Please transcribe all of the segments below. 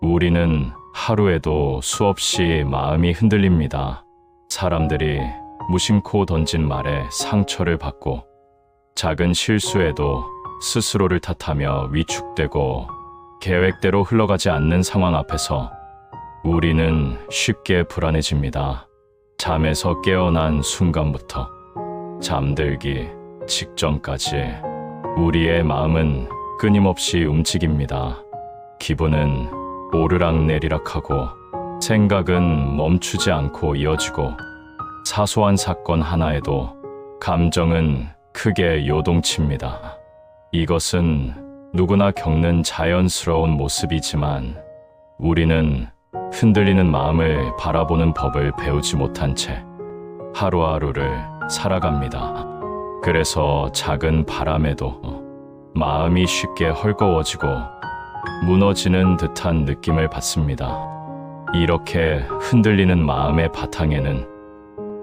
우리는 하루에도 수없이 마음이 흔들립니다. 사람들이 무심코 던진 말에 상처를 받고 작은 실수에도 스스로를 탓하며 위축되고 계획대로 흘러가지 않는 상황 앞에서 우리는 쉽게 불안해집니다. 잠에서 깨어난 순간부터 잠들기 직전까지 우리의 마음은 끊임없이 움직입니다. 기분은 오르락내리락하고 생각은 멈추지 않고 이어지고 사소한 사건 하나에도 감정은 크게 요동칩니다. 이것은 누구나 겪는 자연스러운 모습이지만 우리는 흔들리는 마음을 바라보는 법을 배우지 못한 채 하루하루를 살아갑니다. 그래서 작은 바람에도 마음이 쉽게 헐거워지고 무너지는 듯한 느낌을 받습니다. 이렇게 흔들리는 마음의 바탕에는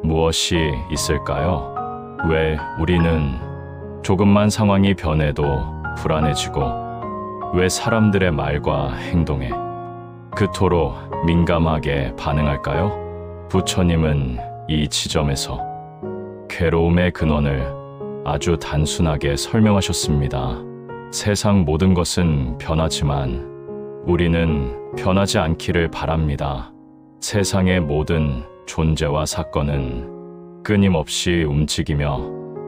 무엇이 있을까요? 왜 우리는 조금만 상황이 변해도 불안해지고 왜 사람들의 말과 행동에 그토록 민감하게 반응할까요? 부처님은 이 지점에서 괴로움의 근원을 아주 단순하게 설명하셨습니다. 세상 모든 것은 변하지만 우리는 변하지 않기를 바랍니다. 세상의 모든 존재와 사건은 끊임없이 움직이며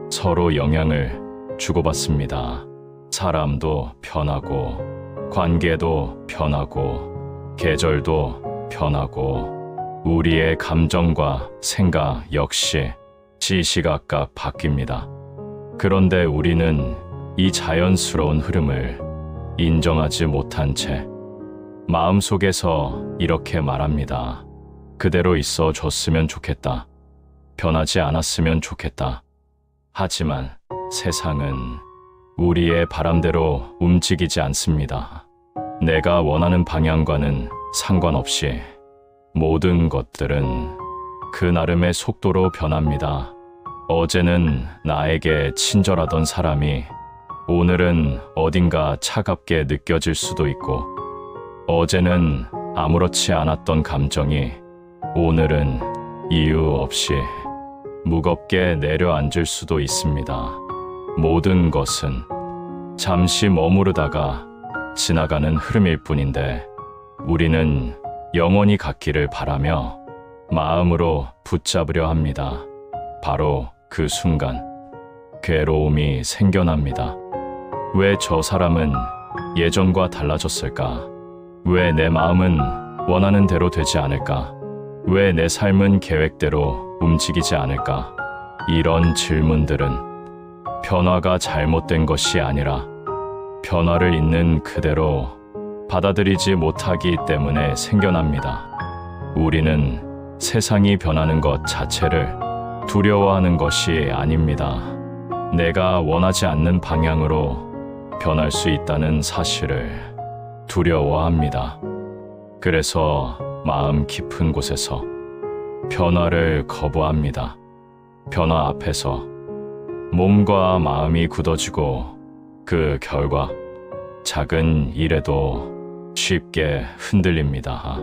서로 영향을 주고받습니다. 사람도 변하고 관계도 변하고 계절도 변하고 우리의 감정과 생각 역시 시시각각 바뀝니다. 그런데 우리는 이 자연스러운 흐름을 인정하지 못한 채 마음속에서 이렇게 말합니다. 그대로 있어 줬으면 좋겠다. 변하지 않았으면 좋겠다. 하지만 세상은 우리의 바람대로 움직이지 않습니다. 내가 원하는 방향과는 상관없이 모든 것들은 그 나름의 속도로 변합니다. 어제는 나에게 친절하던 사람이 오늘은 어딘가 차갑게 느껴질 수도 있고, 어제는 아무렇지 않았던 감정이 오늘은 이유 없이 무겁게 내려앉을 수도 있습니다. 모든 것은 잠시 머무르다가 지나가는 흐름일 뿐인데 우리는 영원히 갖기를 바라며 마음으로 붙잡으려 합니다. 바로 그 순간 괴로움이 생겨납니다. 왜 저 사람은 예전과 달라졌을까? 왜 내 마음은 원하는 대로 되지 않을까? 왜 내 삶은 계획대로 움직이지 않을까? 이런 질문들은 변화가 잘못된 것이 아니라 변화를 있는 그대로 받아들이지 못하기 때문에 생겨납니다. 우리는 세상이 변하는 것 자체를 두려워하는 것이 아닙니다. 내가 원하지 않는 방향으로 변할 수 있다는 사실을 두려워합니다. 그래서 마음 깊은 곳에서 변화를 거부합니다. 변화 앞에서 몸과 마음이 굳어지고 그 결과 작은 일에도 쉽게 흔들립니다.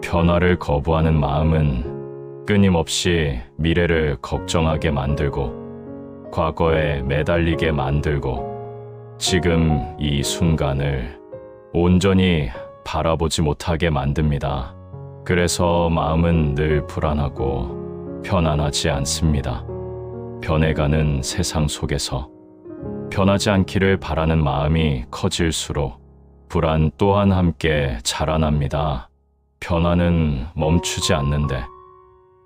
변화를 거부하는 마음은 끊임없이 미래를 걱정하게 만들고 과거에 매달리게 만들고 지금 이 순간을 온전히 바라보지 못하게 만듭니다. 그래서 마음은 늘 불안하고 편안하지 않습니다. 변해가는 세상 속에서 변하지 않기를 바라는 마음이 커질수록 불안 또한 함께 자라납니다. 변화는 멈추지 않는데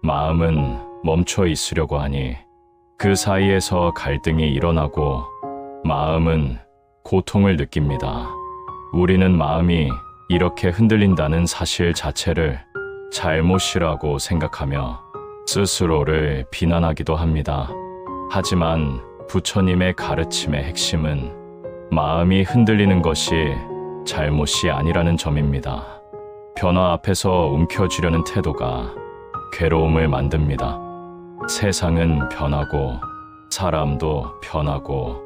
마음은 멈춰 있으려고 하니 그 사이에서 갈등이 일어나고 마음은 고통을 느낍니다. 우리는 마음이 이렇게 흔들린다는 사실 자체를 잘못이라고 생각하며 스스로를 비난하기도 합니다. 하지만 부처님의 가르침의 핵심은 마음이 흔들리는 것이 잘못이 아니라는 점입니다. 변화 앞에서 움켜쥐려는 태도가 괴로움을 만듭니다. 세상은 변하고 사람도 변하고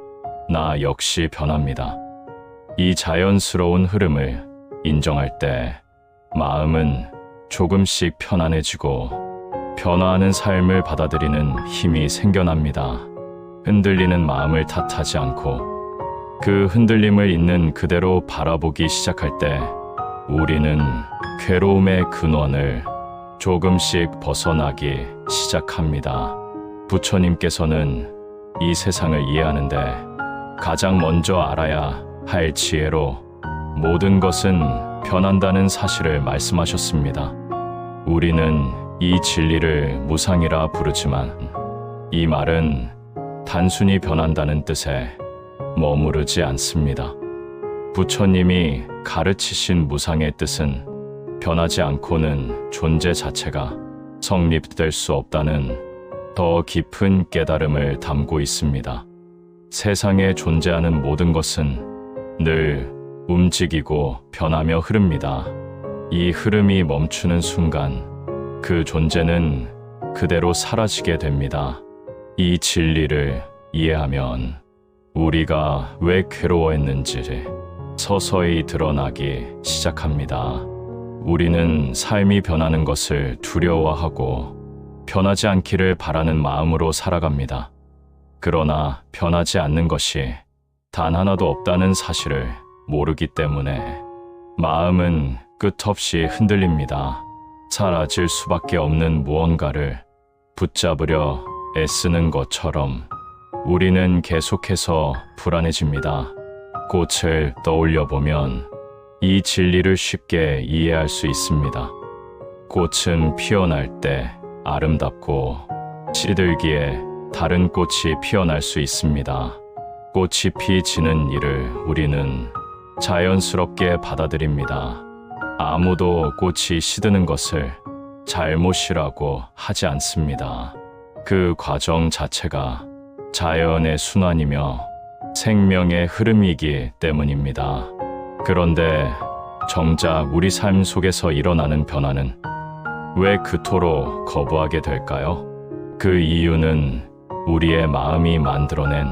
나 역시 변합니다. 이 자연스러운 흐름을 인정할 때 마음은 조금씩 편안해지고 변화하는 삶을 받아들이는 힘이 생겨납니다. 흔들리는 마음을 탓하지 않고 그 흔들림을 있는 그대로 바라보기 시작할 때 우리는 괴로움의 근원을 조금씩 벗어나기 시작합니다. 부처님께서는 이 세상을 이해하는데 가장 먼저 알아야 할 지혜로 모든 것은 변한다는 사실을 말씀하셨습니다. 우리는 이 진리를 무상이라 부르지만 이 말은 단순히 변한다는 뜻에 머무르지 않습니다. 부처님이 가르치신 무상의 뜻은 변하지 않고는 존재 자체가 성립될 수 없다는 더 깊은 깨달음을 담고 있습니다. 세상에 존재하는 모든 것은 늘 움직이고 변하며 흐릅니다. 이 흐름이 멈추는 순간 그 존재는 그대로 사라지게 됩니다. 이 진리를 이해하면 우리가 왜 괴로워했는지 서서히 드러나기 시작합니다. 우리는 삶이 변하는 것을 두려워하고 변하지 않기를 바라는 마음으로 살아갑니다. 그러나 변하지 않는 것이 단 하나도 없다는 사실을 모르기 때문에 마음은 끝없이 흔들립니다. 사라질 수밖에 없는 무언가를 붙잡으려 애쓰는 것처럼 우리는 계속해서 불안해집니다. 꽃을 떠올려 보면 이 진리를 쉽게 이해할 수 있습니다. 꽃은 피어날 때 아름답고 시들기에 다른 꽃이 피어날 수 있습니다. 꽃이 피지는 일을 우리는 자연스럽게 받아들입니다. 아무도 꽃이 시드는 것을 잘못이라고 하지 않습니다. 그 과정 자체가 자연의 순환이며 생명의 흐름이기 때문입니다. 그런데 정작 우리 삶 속에서 일어나는 변화는 왜 그토록 거부하게 될까요? 그 이유는 우리의 마음이 만들어낸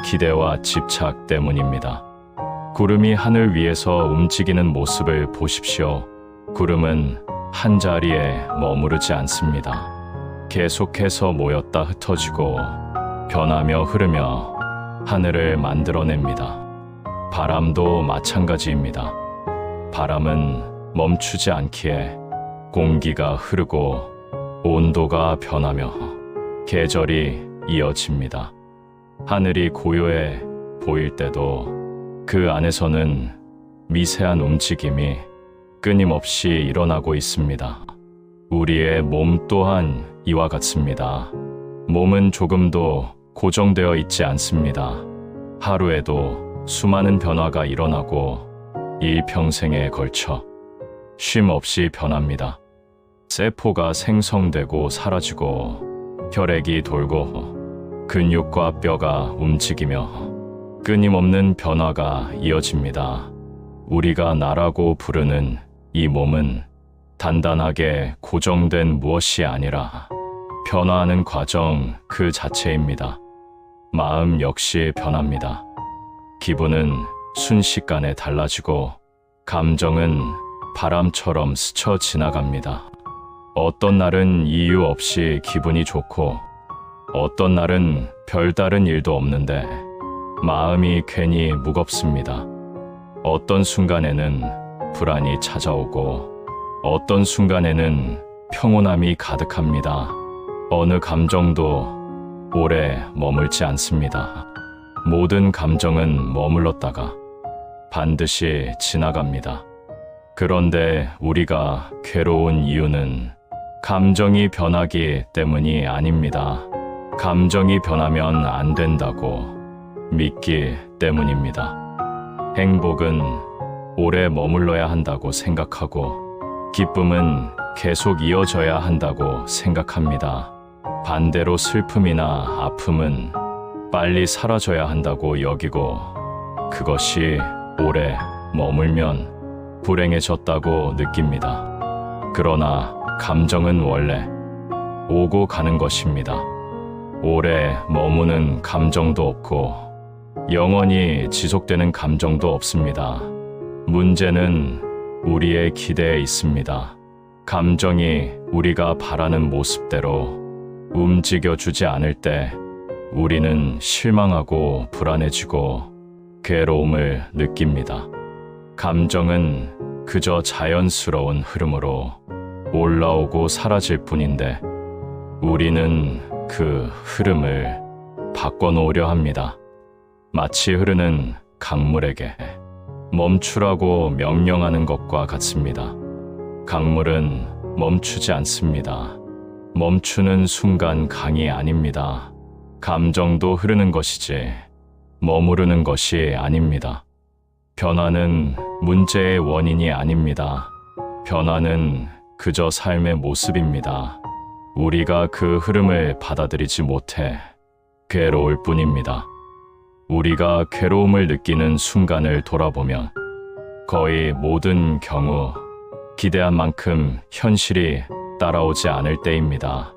기대와 집착 때문입니다. 구름이 하늘 위에서 움직이는 모습을 보십시오. 구름은 한 자리에 머무르지 않습니다. 계속해서 모였다 흩어지고 변하며 흐르며 하늘을 만들어냅니다. 바람도 마찬가지입니다. 바람은 멈추지 않기에 공기가 흐르고 온도가 변하며 계절이 이어집니다. 하늘이 고요해 보일 때도 그 안에서는 미세한 움직임이 끊임없이 일어나고 있습니다. 우리의 몸 또한 이와 같습니다. 몸은 조금도 고정되어 있지 않습니다. 하루에도 수많은 변화가 일어나고 일평생에 걸쳐 쉼 없이 변합니다. 세포가 생성되고 사라지고 혈액이 돌고 근육과 뼈가 움직이며 끊임없는 변화가 이어집니다. 우리가 나라고 부르는 이 몸은 단단하게 고정된 무엇이 아니라 변화하는 과정 그 자체입니다. 마음 역시 변합니다. 기분은 순식간에 달라지고 감정은 바람처럼 스쳐 지나갑니다. 어떤 날은 이유 없이 기분이 좋고 어떤 날은 별다른 일도 없는데 마음이 괜히 무겁습니다. 어떤 순간에는 불안이 찾아오고 어떤 순간에는 평온함이 가득합니다. 어느 감정도 오래 머물지 않습니다. 모든 감정은 머물렀다가 반드시 지나갑니다. 그런데 우리가 괴로운 이유는 감정이 변하기 때문이 아닙니다. 감정이 변하면 안 된다고 믿기 때문입니다. 행복은 오래 머물러야 한다고 생각하고 기쁨은 계속 이어져야 한다고 생각합니다. 반대로 슬픔이나 아픔은 빨리 사라져야 한다고 여기고 그것이 오래 머물면 불행해졌다고 느낍니다. 그러나 감정은 원래 오고 가는 것입니다. 오래 머무는 감정도 없고 영원히 지속되는 감정도 없습니다. 문제는 우리의 기대에 있습니다. 감정이 우리가 바라는 모습대로 움직여주지 않을 때 우리는 실망하고 불안해지고 괴로움을 느낍니다. 감정은 그저 자연스러운 흐름으로 올라오고 사라질 뿐인데 우리는 그 흐름을 바꿔놓으려 합니다. 마치 흐르는 강물에게 멈추라고 명령하는 것과 같습니다. 강물은 멈추지 않습니다. 멈추는 순간 강이 아닙니다. 감정도 흐르는 것이지 머무르는 것이 아닙니다. 변화는 문제의 원인이 아닙니다. 변화는 그저 삶의 모습입니다. 우리가 그 흐름을 받아들이지 못해 괴로울 뿐입니다. 우리가 괴로움을 느끼는 순간을 돌아보면 거의 모든 경우 기대한 만큼 현실이 따라오지 않을 때입니다.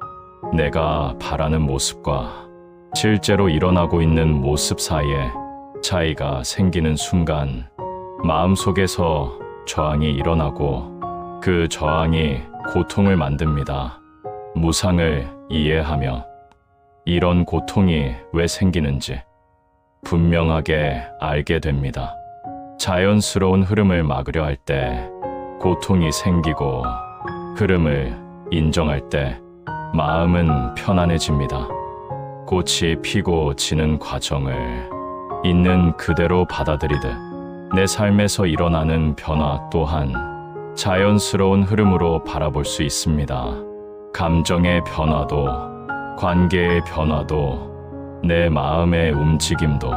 내가 바라는 모습과 실제로 일어나고 있는 모습 사이에 차이가 생기는 순간 마음속에서 저항이 일어나고 그 저항이 고통을 만듭니다. 무상을 이해하며 이런 고통이 왜 생기는지 분명하게 알게 됩니다. 자연스러운 흐름을 막으려 할 때 고통이 생기고 흐름을 인정할 때 마음은 편안해집니다. 꽃이 피고 지는 과정을 있는 그대로 받아들이듯 내 삶에서 일어나는 변화 또한 자연스러운 흐름으로 바라볼 수 있습니다. 감정의 변화도, 관계의 변화도, 내 마음의 움직임도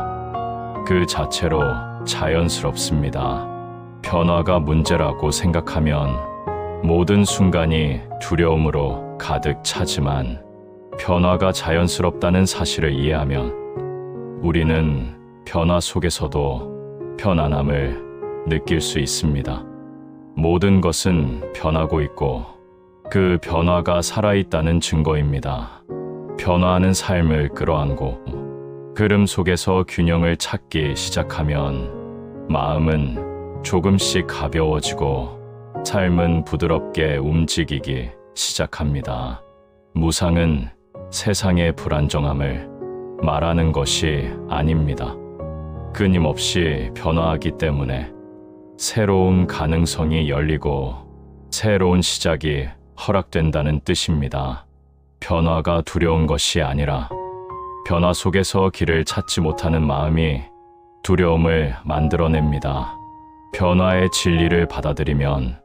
그 자체로 자연스럽습니다. 변화가 문제라고 생각하면 모든 순간이 두려움으로 가득 차지만 변화가 자연스럽다는 사실을 이해하면 우리는 변화 속에서도 편안함을 느낄 수 있습니다. 모든 것은 변하고 있고 그 변화가 살아있다는 증거입니다. 변화하는 삶을 끌어안고 흐름 속에서 균형을 찾기 시작하면 마음은 조금씩 가벼워지고 삶은 부드럽게 움직이기 시작합니다. 무상은 세상의 불안정함을 말하는 것이 아닙니다. 끊임없이 변화하기 때문에 새로운 가능성이 열리고 새로운 시작이 허락된다는 뜻입니다. 변화가 두려운 것이 아니라 변화 속에서 길을 찾지 못하는 마음이 두려움을 만들어냅니다. 변화의 진리를 받아들이면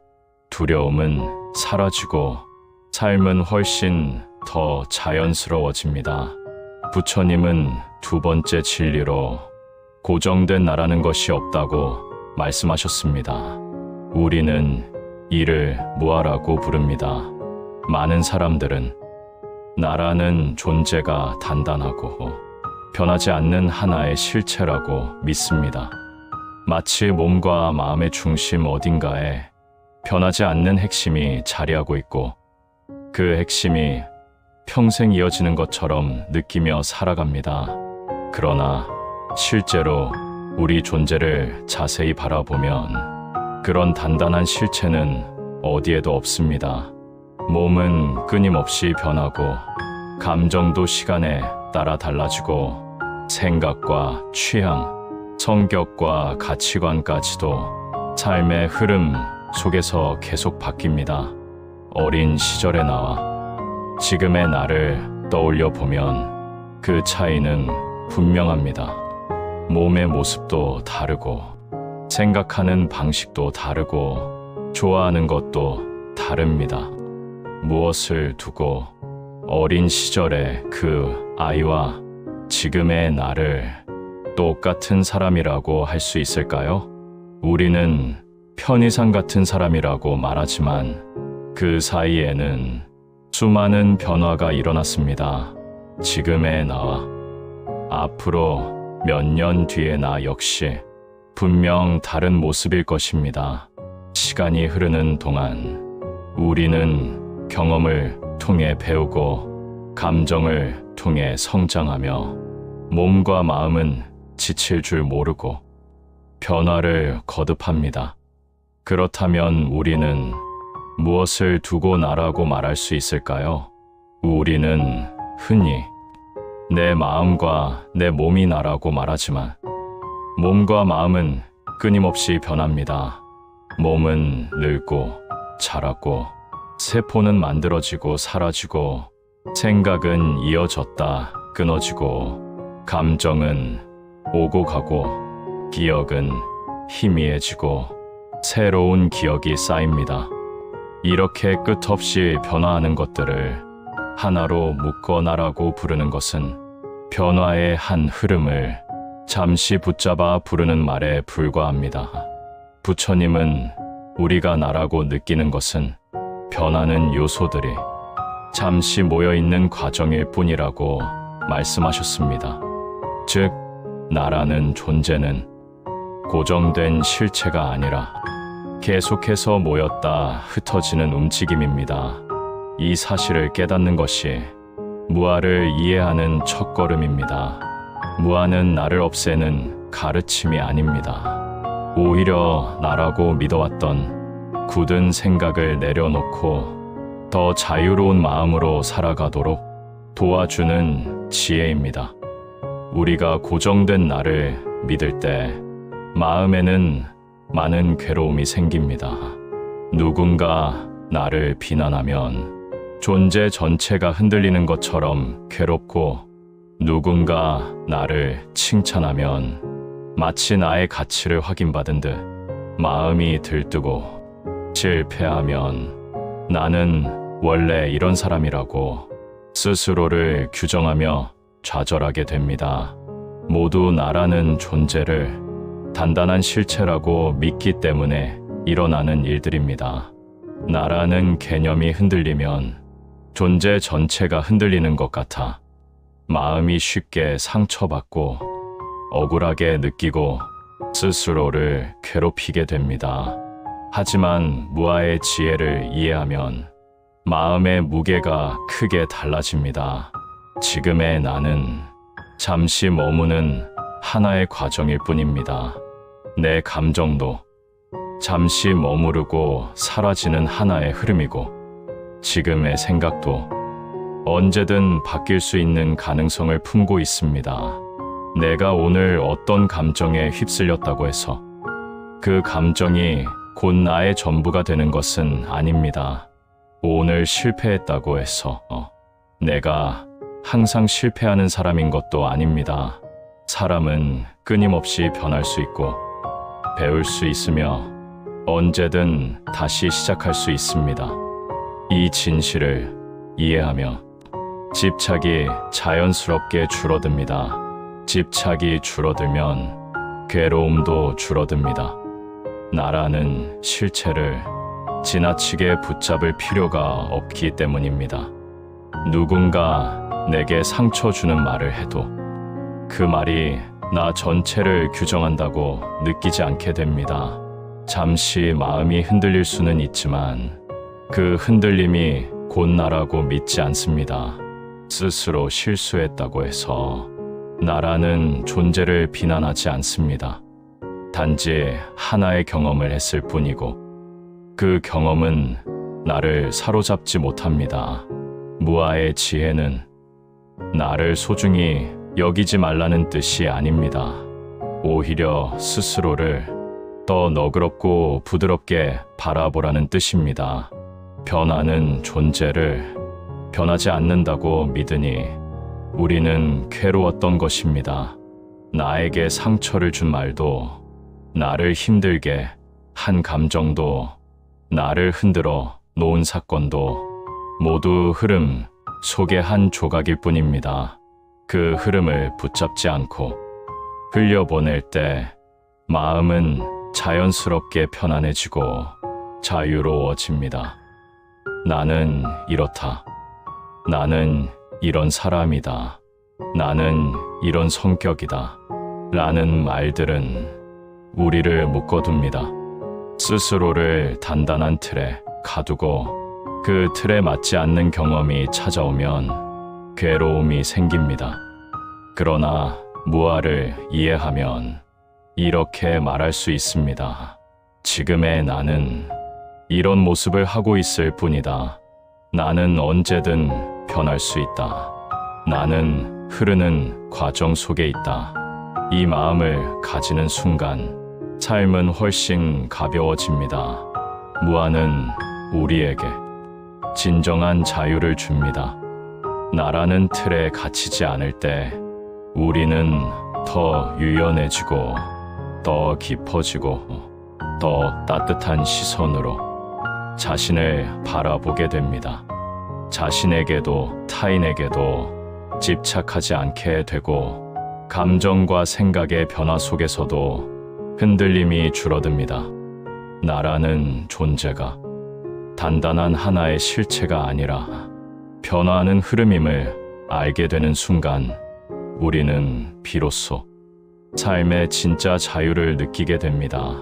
두려움은 사라지고 삶은 훨씬 더 자연스러워집니다. 부처님은 두 번째 진리로 고정된 나라는 것이 없다고 말씀하셨습니다. 우리는 이를 무아라고 부릅니다. 많은 사람들은 나라는 존재가 단단하고 변하지 않는 하나의 실체라고 믿습니다. 마치 몸과 마음의 중심 어딘가에 변하지 않는 핵심이 자리하고 있고 그 핵심이 평생 이어지는 것처럼 느끼며 살아갑니다. 그러나 실제로 우리 존재를 자세히 바라보면 그런 단단한 실체는 어디에도 없습니다. 몸은 끊임없이 변하고 감정도 시간에 따라 달라지고 생각과 취향, 성격과 가치관까지도 삶의 흐름 속에서 계속 바뀝니다. 어린 시절의 나와 지금의 나를 떠올려 보면 그 차이는 분명합니다. 몸의 모습도 다르고 생각하는 방식도 다르고 좋아하는 것도 다릅니다. 무엇을 두고 어린 시절의 그 아이와 지금의 나를 똑같은 사람이라고 할 수 있을까요? 우리는 편의상 같은 사람이라고 말하지만 그 사이에는 수많은 변화가 일어났습니다. 지금의 나와 앞으로 몇 년 뒤의 나 역시 분명 다른 모습일 것입니다. 시간이 흐르는 동안 우리는 경험을 통해 배우고 감정을 통해 성장하며 몸과 마음은 지칠 줄 모르고 변화를 거듭합니다. 그렇다면 우리는 무엇을 두고 나라고 말할 수 있을까요? 우리는 흔히 내 마음과 내 몸이 나라고 말하지만 몸과 마음은 끊임없이 변합니다. 몸은 늙고 자라고 세포는 만들어지고 사라지고 생각은 이어졌다 끊어지고 감정은 오고 가고 기억은 희미해지고 새로운 기억이 쌓입니다. 이렇게 끝없이 변화하는 것들을 하나로 묶어 나라고 부르는 것은 변화의 한 흐름을 잠시 붙잡아 부르는 말에 불과합니다. 부처님은 우리가 나라고 느끼는 것은 변하는 요소들이 잠시 모여있는 과정일 뿐이라고 말씀하셨습니다. 즉, 나라는 존재는 고정된 실체가 아니라 계속해서 모였다 흩어지는 움직임입니다. 이 사실을 깨닫는 것이 무아를 이해하는 첫걸음입니다. 무아는 나를 없애는 가르침이 아닙니다. 오히려 나라고 믿어왔던 굳은 생각을 내려놓고 더 자유로운 마음으로 살아가도록 도와주는 지혜입니다. 우리가 고정된 나를 믿을 때 마음에는 많은 괴로움이 생깁니다. 누군가 나를 비난하면 존재 전체가 흔들리는 것처럼 괴롭고 누군가 나를 칭찬하면 마치 나의 가치를 확인받은 듯 마음이 들뜨고 실패하면 나는 원래 이런 사람이라고 스스로를 규정하며 좌절하게 됩니다. 모두 나라는 존재를 단단한 실체라고 믿기 때문에 일어나는 일들입니다. 나라는 개념이 흔들리면 존재 전체가 흔들리는 것 같아 마음이 쉽게 상처받고 억울하게 느끼고 스스로를 괴롭히게 됩니다. 하지만 무아의 지혜를 이해하면 마음의 무게가 크게 달라집니다. 지금의 나는 잠시 머무는 하나의 과정일 뿐입니다. 내 감정도 잠시 머무르고 사라지는 하나의 흐름이고 지금의 생각도 언제든 바뀔 수 있는 가능성을 품고 있습니다. 내가 오늘 어떤 감정에 휩쓸렸다고 해서 그 감정이 곧 나의 전부가 되는 것은 아닙니다. 오늘 실패했다고 해서 내가 항상 실패하는 사람인 것도 아닙니다. 사람은 끊임없이 변할 수 있고 배울 수 있으며 언제든 다시 시작할 수 있습니다. 이 진실을 이해하며 집착이 자연스럽게 줄어듭니다. 집착이 줄어들면 괴로움도 줄어듭니다. 나라는 실체를 지나치게 붙잡을 필요가 없기 때문입니다. 누군가 내게 상처 주는 말을 해도 그 말이 나 전체를 규정한다고 느끼지 않게 됩니다. 잠시 마음이 흔들릴 수는 있지만 그 흔들림이 곧 나라고 믿지 않습니다. 스스로 실수했다고 해서 나라는 존재를 비난하지 않습니다. 단지 하나의 경험을 했을 뿐이고 그 경험은 나를 사로잡지 못합니다. 무아의 지혜는 나를 소중히 여기지 말라는 뜻이 아닙니다. 오히려 스스로를 더 너그럽고 부드럽게 바라보라는 뜻입니다. 변하는 존재를 변하지 않는다고 믿으니 우리는 괴로웠던 것입니다. 나에게 상처를 준 말도 나를 힘들게 한 감정도 나를 흔들어 놓은 사건도 모두 흐름 속의 한 조각일 뿐입니다. 그 흐름을 붙잡지 않고 흘려보낼 때 마음은 자연스럽게 편안해지고 자유로워집니다. 나는 이렇다. 나는 이런 사람이다. 나는 이런 성격이다. 라는 말들은 우리를 묶어둡니다. 스스로를 단단한 틀에 가두고 그 틀에 맞지 않는 경험이 찾아오면 괴로움이 생깁니다. 그러나 무아를 이해하면 이렇게 말할 수 있습니다. 지금의 나는 이런 모습을 하고 있을 뿐이다. 나는 언제든 변할 수 있다. 나는 흐르는 과정 속에 있다. 이 마음을 가지는 순간 삶은 훨씬 가벼워집니다. 무한은 우리에게 진정한 자유를 줍니다. 나라는 틀에 갇히지 않을 때 우리는 더 유연해지고 더 깊어지고 더 따뜻한 시선으로 자신을 바라보게 됩니다. 자신에게도 타인에게도 집착하지 않게 되고 감정과 생각의 변화 속에서도 흔들림이 줄어듭니다. 나라는 존재가 단단한 하나의 실체가 아니라 변화하는 흐름임을 알게 되는 순간 우리는 비로소 삶의 진짜 자유를 느끼게 됩니다.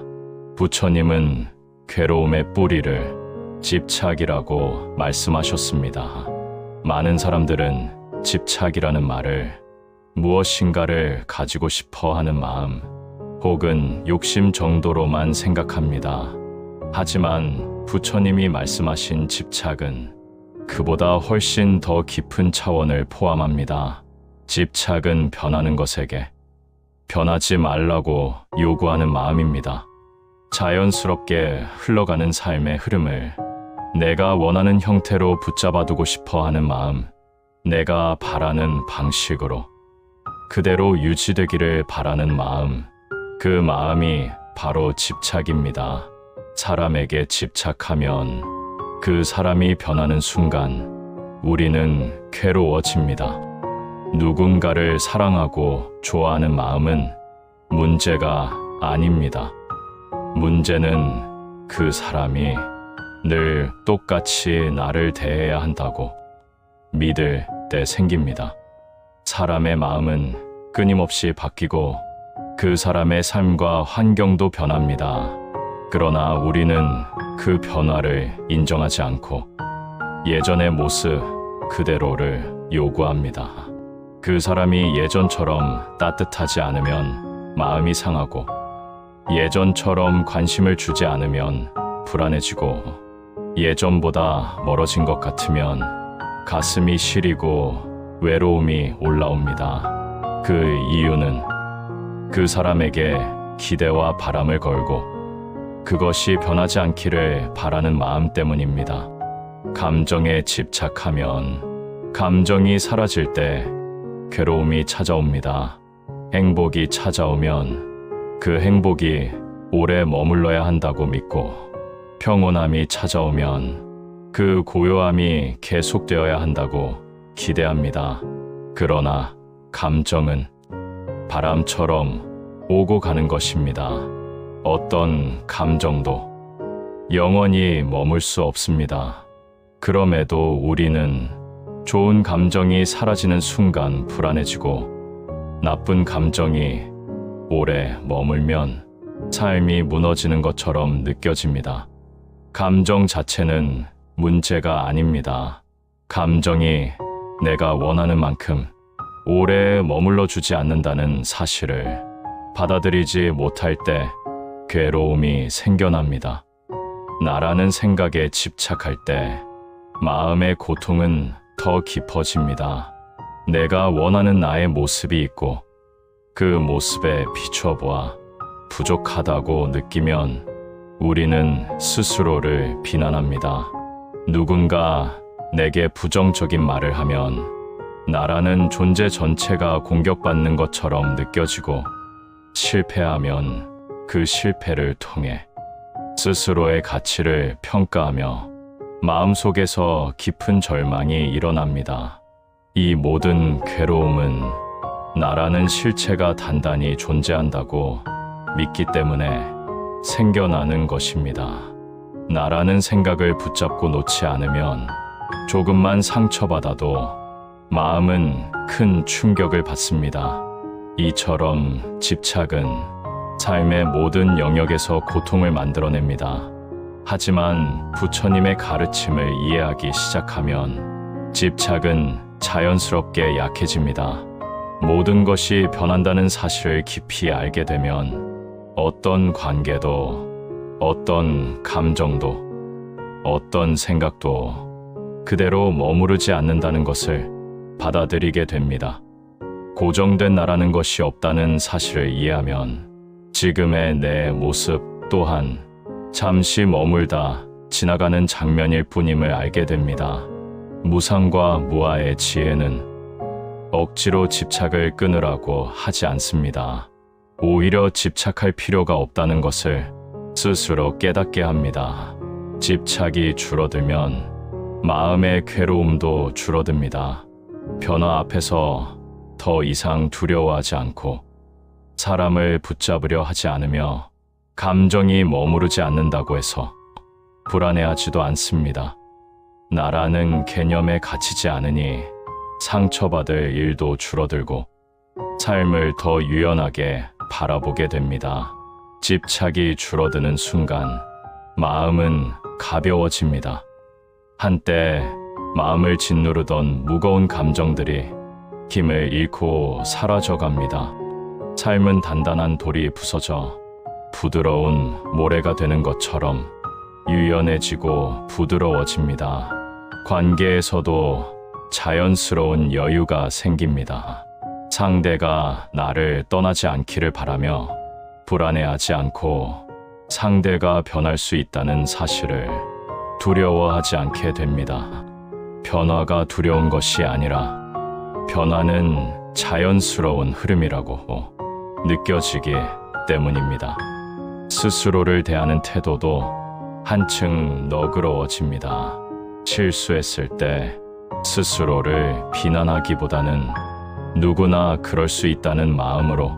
부처님은 괴로움의 뿌리를 집착이라고 말씀하셨습니다. 많은 사람들은 집착이라는 말을 무엇인가를 가지고 싶어 하는 마음 혹은 욕심 정도로만 생각합니다. 하지만 부처님이 말씀하신 집착은 그보다 훨씬 더 깊은 차원을 포함합니다. 집착은 변하는 것에게 변하지 말라고 요구하는 마음입니다. 자연스럽게 흘러가는 삶의 흐름을 내가 원하는 형태로 붙잡아두고 싶어 하는 마음, 내가 바라는 방식으로 그대로 유지되기를 바라는 마음, 그 마음이 바로 집착입니다. 사람에게 집착하면 그 사람이 변하는 순간 우리는 괴로워집니다. 누군가를 사랑하고 좋아하는 마음은 문제가 아닙니다. 문제는 그 사람이 늘 똑같이 나를 대해야 한다고 믿을 때 생깁니다. 사람의 마음은 끊임없이 바뀌고 그 사람의 삶과 환경도 변합니다. 그러나 우리는 그 변화를 인정하지 않고 예전의 모습 그대로를 요구합니다. 그 사람이 예전처럼 따뜻하지 않으면 마음이 상하고 예전처럼 관심을 주지 않으면 불안해지고 예전보다 멀어진 것 같으면 가슴이 시리고 외로움이 올라옵니다. 그 이유는 그 사람에게 기대와 바람을 걸고 그것이 변하지 않기를 바라는 마음 때문입니다. 감정에 집착하면 감정이 사라질 때 괴로움이 찾아옵니다. 행복이 찾아오면 그 행복이 오래 머물러야 한다고 믿고 평온함이 찾아오면 그 고요함이 계속되어야 한다고 기대합니다. 그러나 감정은 바람처럼 오고 가는 것입니다. 어떤 감정도 영원히 머물 수 없습니다. 그럼에도 우리는 좋은 감정이 사라지는 순간 불안해지고 나쁜 감정이 오래 머물면 삶이 무너지는 것처럼 느껴집니다. 감정 자체는 문제가 아닙니다. 감정이 내가 원하는 만큼 오래 머물러 주지 않는다는 사실을 받아들이지 못할 때 괴로움이 생겨납니다. 나라는 생각에 집착할 때 마음의 고통은 더 깊어집니다. 내가 원하는 나의 모습이 있고 그 모습에 비춰보아 부족하다고 느끼면 우리는 스스로를 비난합니다. 누군가 내게 부정적인 말을 하면 나라는 존재 전체가 공격받는 것처럼 느껴지고 실패하면 그 실패를 통해 스스로의 가치를 평가하며 마음속에서 깊은 절망이 일어납니다. 이 모든 괴로움은 나라는 실체가 단단히 존재한다고 믿기 때문에 생겨나는 것입니다. 나라는 생각을 붙잡고 놓지 않으면 조금만 상처받아도 마음은 큰 충격을 받습니다. 이처럼 집착은 삶의 모든 영역에서 고통을 만들어냅니다. 하지만 부처님의 가르침을 이해하기 시작하면 집착은 자연스럽게 약해집니다. 모든 것이 변한다는 사실을 깊이 알게 되면 어떤 관계도 어떤 감정도, 어떤 생각도 그대로 머무르지 않는다는 것을 받아들이게 됩니다. 고정된 나라는 것이 없다는 사실을 이해하면 지금의 내 모습 또한 잠시 머물다 지나가는 장면일 뿐임을 알게 됩니다. 무상과 무아의 지혜는 억지로 집착을 끊으라고 하지 않습니다. 오히려 집착할 필요가 없다는 것을 스스로 깨닫게 합니다. 집착이 줄어들면 마음의 괴로움도 줄어듭니다. 변화 앞에서 더 이상 두려워하지 않고 사람을 붙잡으려 하지 않으며 감정이 머무르지 않는다고 해서 불안해하지도 않습니다. 나라는 개념에 갇히지 않으니 상처받을 일도 줄어들고 삶을 더 유연하게 바라보게 됩니다. 집착이 줄어드는 순간 마음은 가벼워집니다. 한때 마음을 짓누르던 무거운 감정들이 힘을 잃고 사라져갑니다. 삶은 단단한 돌이 부서져 부드러운 모래가 되는 것처럼 유연해지고 부드러워집니다. 관계에서도 자연스러운 여유가 생깁니다. 상대가 나를 떠나지 않기를 바라며 불안해하지 않고 상대가 변할 수 있다는 사실을 두려워하지 않게 됩니다. 변화가 두려운 것이 아니라 변화는 자연스러운 흐름이라고 느껴지기 때문입니다. 스스로를 대하는 태도도 한층 너그러워집니다. 실수했을 때 스스로를 비난하기보다는 누구나 그럴 수 있다는 마음으로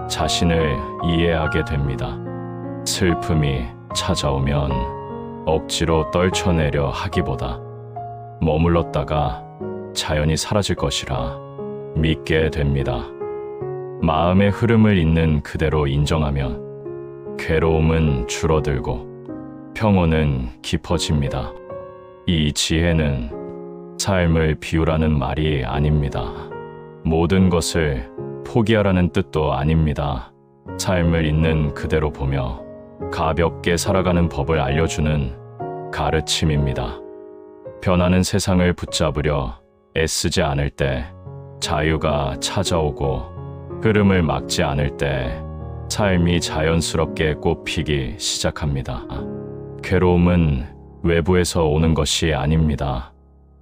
자신을 이해하게 됩니다. 슬픔이 찾아오면 억지로 떨쳐내려 하기보다 머물렀다가 자연히 사라질 것이라 믿게 됩니다. 마음의 흐름을 있는 그대로 인정하면 괴로움은 줄어들고 평온은 깊어집니다. 이 지혜는 삶을 비우라는 말이 아닙니다. 모든 것을 포기하라는 뜻도 아닙니다. 삶을 있는 그대로 보며 가볍게 살아가는 법을 알려주는 가르침입니다. 변하는 세상을 붙잡으려 애쓰지 않을 때 자유가 찾아오고 흐름을 막지 않을 때 삶이 자연스럽게 꽃피기 시작합니다. 괴로움은 외부에서 오는 것이 아닙니다.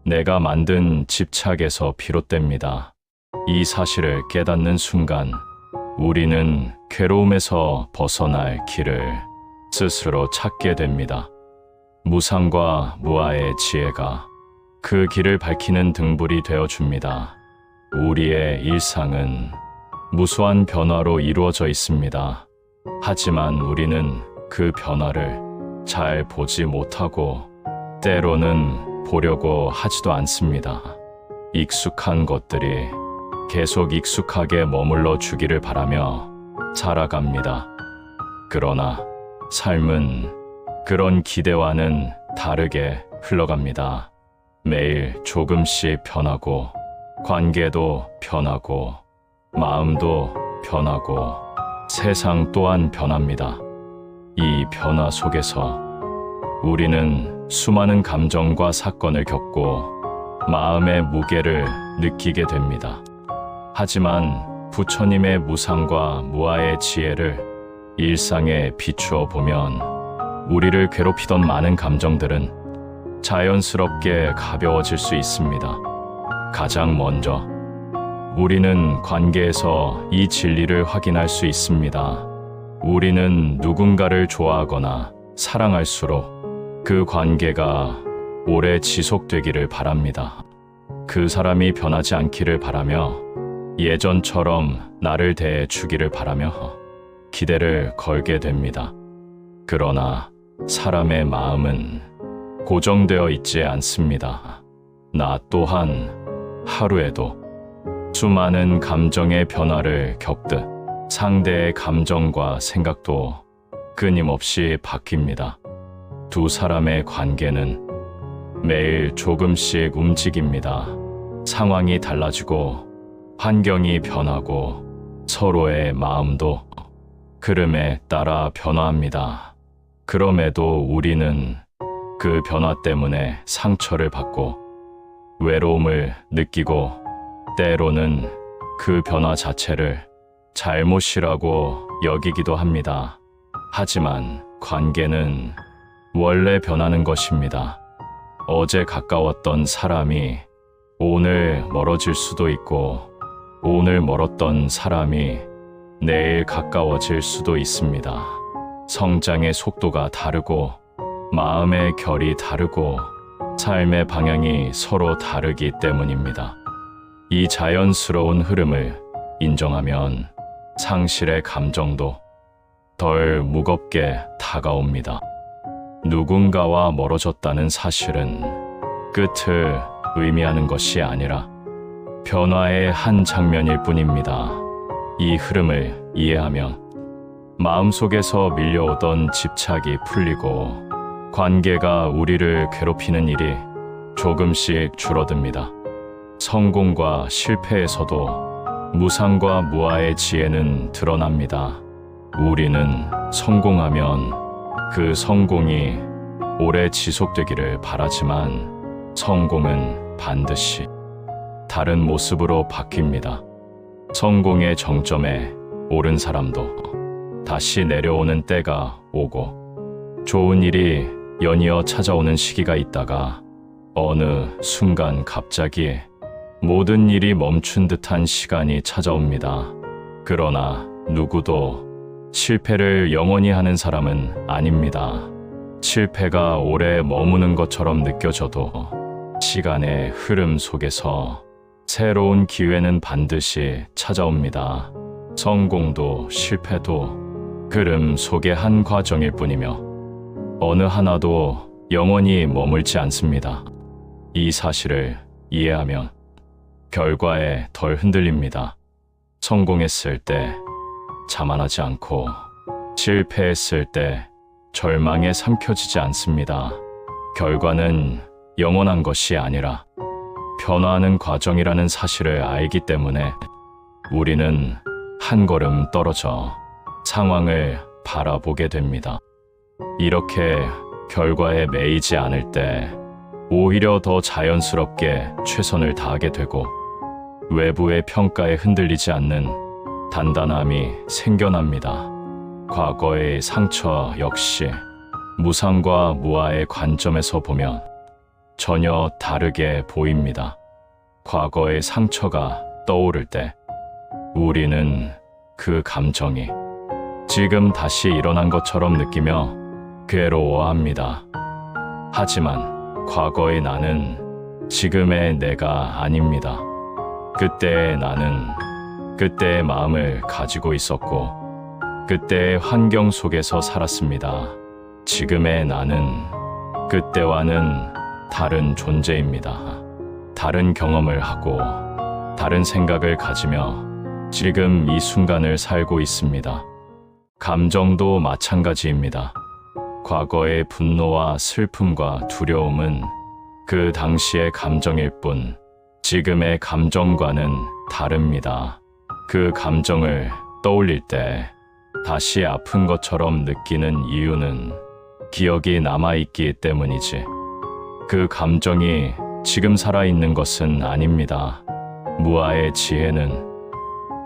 내가 만든 집착에서 비롯됩니다. 이 사실을 깨닫는 순간 우리는 괴로움에서 벗어날 길을 스스로 찾게 됩니다. 무상과 무아의 지혜가 그 길을 밝히는 등불이 되어줍니다. 우리의 일상은 무수한 변화로 이루어져 있습니다. 하지만 우리는 그 변화를 잘 보지 못하고 때로는 보려고 하지도 않습니다. 익숙한 것들이 계속 익숙하게 머물러 주기를 바라며 살아갑니다. 그러나 삶은 그런 기대와는 다르게 흘러갑니다. 매일 조금씩 변하고 관계도 변하고 마음도 변하고 세상 또한 변합니다. 이 변화 속에서 우리는 수많은 감정과 사건을 겪고 마음의 무게를 느끼게 됩니다. 하지만 부처님의 무상과 무아의 지혜를 일상에 비추어 보면 우리를 괴롭히던 많은 감정들은 자연스럽게 가벼워질 수 있습니다. 가장 먼저 우리는 관계에서 이 진리를 확인할 수 있습니다. 우리는 누군가를 좋아하거나 사랑할수록 그 관계가 오래 지속되기를 바랍니다. 그 사람이 변하지 않기를 바라며 예전처럼 나를 대해 주기를 바라며 기대를 걸게 됩니다. 그러나 사람의 마음은 고정되어 있지 않습니다. 나 또한 하루에도 수많은 감정의 변화를 겪듯 상대의 감정과 생각도 끊임없이 바뀝니다. 두 사람의 관계는 매일 조금씩 움직입니다. 상황이 달라지고 환경이 변하고 서로의 마음도 흐름에 따라 변화합니다. 그럼에도 우리는 그 변화 때문에 상처를 받고 외로움을 느끼고 때로는 그 변화 자체를 잘못이라고 여기기도 합니다. 하지만 관계는 원래 변하는 것입니다. 어제 가까웠던 사람이 오늘 멀어질 수도 있고 오늘 멀었던 사람이 내일 가까워질 수도 있습니다. 성장의 속도가 다르고 마음의 결이 다르고 삶의 방향이 서로 다르기 때문입니다. 이 자연스러운 흐름을 인정하면 상실의 감정도 덜 무겁게 다가옵니다. 누군가와 멀어졌다는 사실은 끝을 의미하는 것이 아니라 변화의 한 장면일 뿐입니다. 이 흐름을 이해하면 마음속에서 밀려오던 집착이 풀리고 관계가 우리를 괴롭히는 일이 조금씩 줄어듭니다. 성공과 실패에서도 무상과 무아의 지혜는 드러납니다. 우리는 성공하면 그 성공이 오래 지속되기를 바라지만 성공은 반드시 다른 모습으로 바뀝니다. 성공의 정점에 오른 사람도 다시 내려오는 때가 오고 좋은 일이 연이어 찾아오는 시기가 있다가 어느 순간 갑자기 모든 일이 멈춘 듯한 시간이 찾아옵니다. 그러나 누구도 실패를 영원히 하는 사람은 아닙니다. 실패가 오래 머무는 것처럼 느껴져도 시간의 흐름 속에서 새로운 기회는 반드시 찾아옵니다. 성공도 실패도 흐름 속의 한 과정일 뿐이며 어느 하나도 영원히 머물지 않습니다. 이 사실을 이해하면 결과에 덜 흔들립니다. 성공했을 때 자만하지 않고 실패했을 때 절망에 삼켜지지 않습니다. 결과는 영원한 것이 아니라 변화하는 과정이라는 사실을 알기 때문에 우리는 한 걸음 떨어져 상황을 바라보게 됩니다. 이렇게 결과에 매이지 않을 때 오히려 더 자연스럽게 최선을 다하게 되고 외부의 평가에 흔들리지 않는 단단함이 생겨납니다. 과거의 상처 역시 무상과 무아의 관점에서 보면 전혀 다르게 보입니다. 과거의 상처가 떠오를 때 우리는 그 감정이 지금 다시 일어난 것처럼 느끼며 괴로워합니다. 하지만 과거의 나는 지금의 내가 아닙니다. 그때의 나는 그때의 마음을 가지고 있었고 그때의 환경 속에서 살았습니다. 지금의 나는 그때와는 다른 존재입니다. 다른 경험을 하고 다른 생각을 가지며 지금 이 순간을 살고 있습니다. 감정도 마찬가지입니다. 과거의 분노와 슬픔과 두려움은 그 당시의 감정일 뿐 지금의 감정과는 다릅니다. 그 감정을 떠올릴 때 다시 아픈 것처럼 느끼는 이유는 기억이 남아있기 때문이지 그 감정이 지금 살아있는 것은 아닙니다. 무아의 지혜는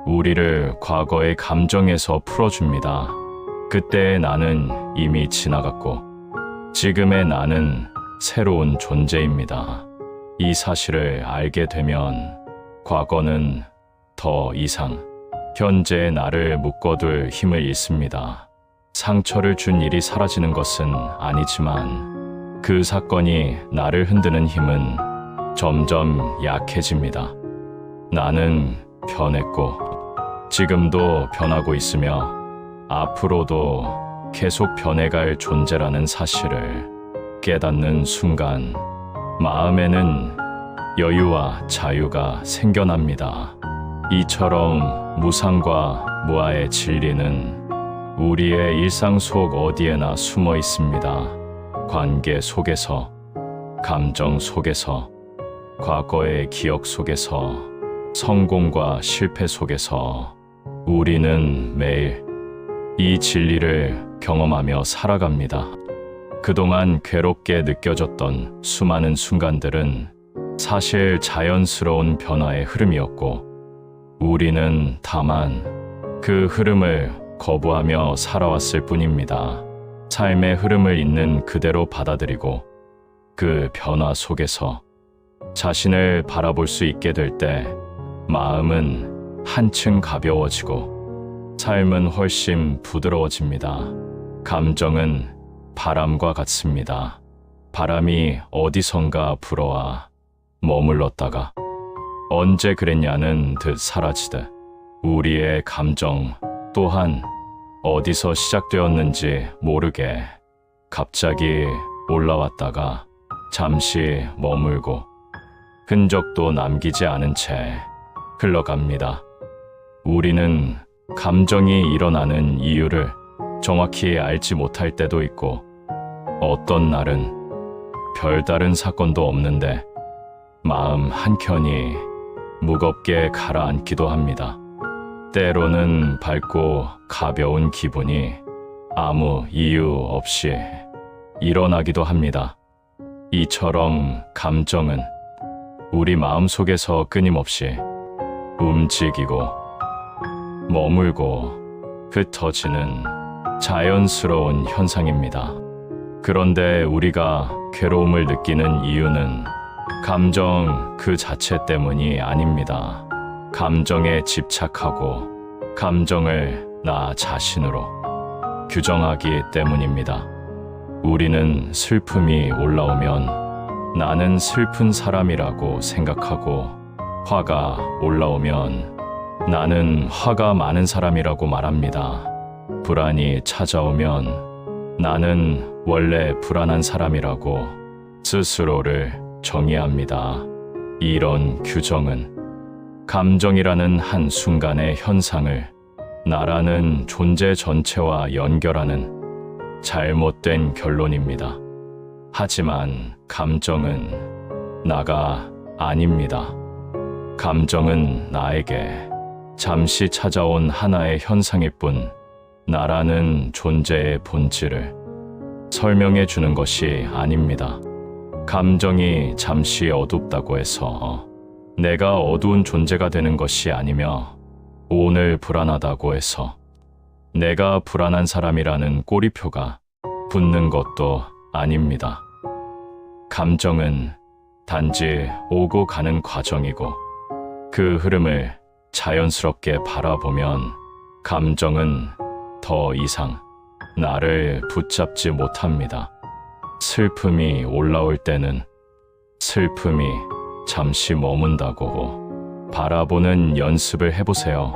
우리를 과거의 감정에서 풀어줍니다. 그때의 나는 이미 지나갔고 지금의 나는 새로운 존재입니다. 이 사실을 알게 되면 과거는 더 이상 현재의 나를 묶어둘 힘을 잃습니다. 상처를 준 일이 사라지는 것은 아니지만 그 사건이 나를 흔드는 힘은 점점 약해집니다. 나는 변했고 지금도 변하고 있으며 앞으로도 계속 변해갈 존재라는 사실을 깨닫는 순간 마음에는 여유와 자유가 생겨납니다. 이처럼 무상과 무아의 진리는 우리의 일상 속 어디에나 숨어 있습니다. 관계 속에서, 감정 속에서, 과거의 기억 속에서, 성공과 실패 속에서 우리는 매일 이 진리를 경험하며 살아갑니다. 그동안 괴롭게 느껴졌던 수많은 순간들은 사실 자연스러운 변화의 흐름이었고, 우리는 다만 그 흐름을 거부하며 살아왔을 뿐입니다. 삶의 흐름을 있는 그대로 받아들이고 그 변화 속에서 자신을 바라볼 수 있게 될 때 마음은 한층 가벼워지고 삶은 훨씬 부드러워집니다. 감정은 바람과 같습니다. 바람이 어디선가 불어와 머물렀다가 언제 그랬냐는 듯 사라지듯 우리의 감정 또한 어디서 시작되었는지 모르게 갑자기 올라왔다가 잠시 머물고 흔적도 남기지 않은 채 흘러갑니다. 우리는 감정이 일어나는 이유를 정확히 알지 못할 때도 있고, 어떤 날은 별다른 사건도 없는데 마음 한켠이 무겁게 가라앉기도 합니다. 때로는 밝고 가벼운 기분이 아무 이유 없이 일어나기도 합니다. 이처럼 감정은 우리 마음속에서 끊임없이 움직이고 머물고 흩어지는 자연스러운 현상입니다. 그런데 우리가 괴로움을 느끼는 이유는 감정 그 자체 때문이 아닙니다. 감정에 집착하고 감정을 나 자신으로 규정하기 때문입니다. 우리는 슬픔이 올라오면 나는 슬픈 사람이라고 생각하고, 화가 올라오면 나는 화가 많은 사람이라고 말합니다. 불안이 찾아오면 나는 원래 불안한 사람이라고 스스로를 정의합니다. 이런 규정은 감정이라는 한순간의 현상을 나라는 존재 전체와 연결하는 잘못된 결론입니다. 하지만 감정은 나가 아닙니다. 감정은 나에게 잠시 찾아온 하나의 현상일 뿐, 나라는 존재의 본질을 설명해 주는 것이 아닙니다. 감정이 잠시 어둡다고 해서 내가 어두운 존재가 되는 것이 아니며, 오늘 불안하다고 해서 내가 불안한 사람이라는 꼬리표가 붙는 것도 아닙니다. 감정은 단지 오고 가는 과정이고, 그 흐름을 자연스럽게 바라보면 감정은 더 이상 나를 붙잡지 못합니다. 슬픔이 올라올 때는 슬픔이 잠시 머문다고 바라보는 연습을 해보세요.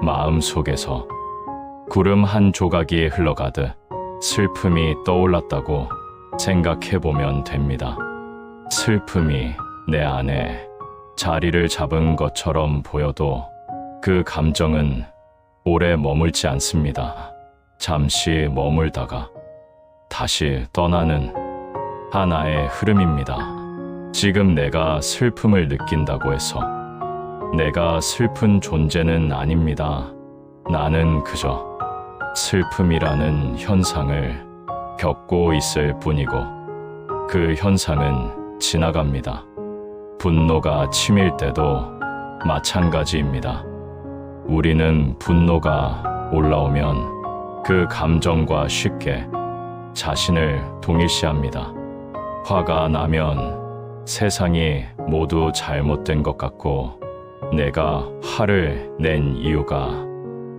마음속에서 구름 한 조각이 흘러가듯 슬픔이 떠올랐다고 생각해보면 됩니다. 슬픔이 내 안에 자리를 잡은 것처럼 보여도 그 감정은 오래 머물지 않습니다. 잠시 머물다가 다시 떠나는 하나의 흐름입니다. 지금 내가 슬픔을 느낀다고 해서 내가 슬픈 존재는 아닙니다. 나는 그저 슬픔이라는 현상을 겪고 있을 뿐이고, 그 현상은 지나갑니다. 분노가 치밀 때도 마찬가지입니다. 우리는 분노가 올라오면 그 감정과 쉽게 자신을 동일시합니다. 화가 나면 세상이 모두 잘못된 것 같고, 내가 화를 낸 이유가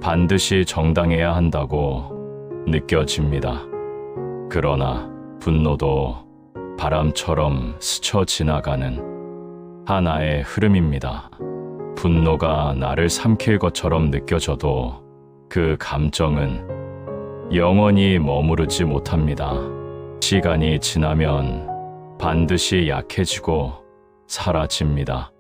반드시 정당해야 한다고 느껴집니다. 그러나 분노도 바람처럼 스쳐 지나가는 하나의 흐름입니다. 분노가 나를 삼킬 것처럼 느껴져도 그 감정은 영원히 머무르지 못합니다. 시간이 지나면 반드시 약해지고 사라집니다.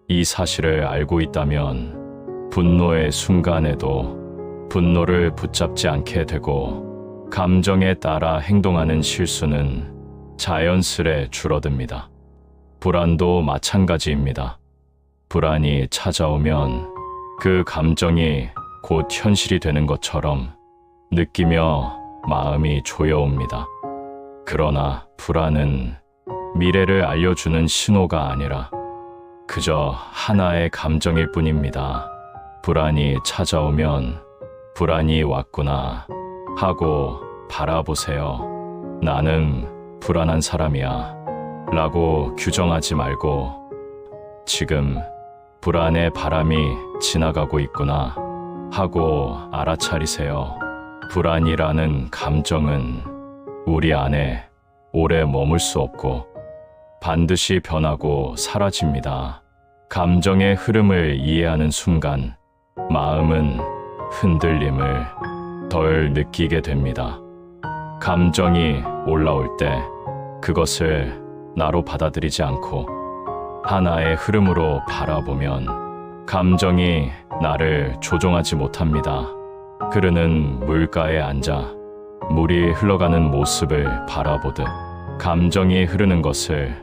이 사실을 알고 있다면 분노의 순간에도 분노를 붙잡지 않게 되고, 감정에 따라 행동하는 실수는 자연스레 줄어듭니다. 불안도 마찬가지입니다. 불안이 찾아오면 그 감정이 곧 현실이 되는 것처럼 느끼며 마음이 조여옵니다. 그러나 불안은 미래를 알려주는 신호가 아니라 그저 하나의 감정일 뿐입니다. 불안이 찾아오면 불안이 왔구나 하고 바라보세요. 나는 불안한 사람이야 라고 규정하지 말고 지금 불안의 바람이 지나가고 있구나 하고 알아차리세요. 불안이라는 감정은 우리 안에 오래 머물 수 없고 반드시 변하고 사라집니다. 감정의 흐름을 이해하는 순간 마음은 흔들림을 덜 느끼게 됩니다. 감정이 올라올 때 그것을 나로 받아들이지 않고 하나의 흐름으로 바라보면 감정이 나를 조종하지 못합니다. 흐르는 물가에 앉아 물이 흘러가는 모습을 바라보듯 감정이 흐르는 것을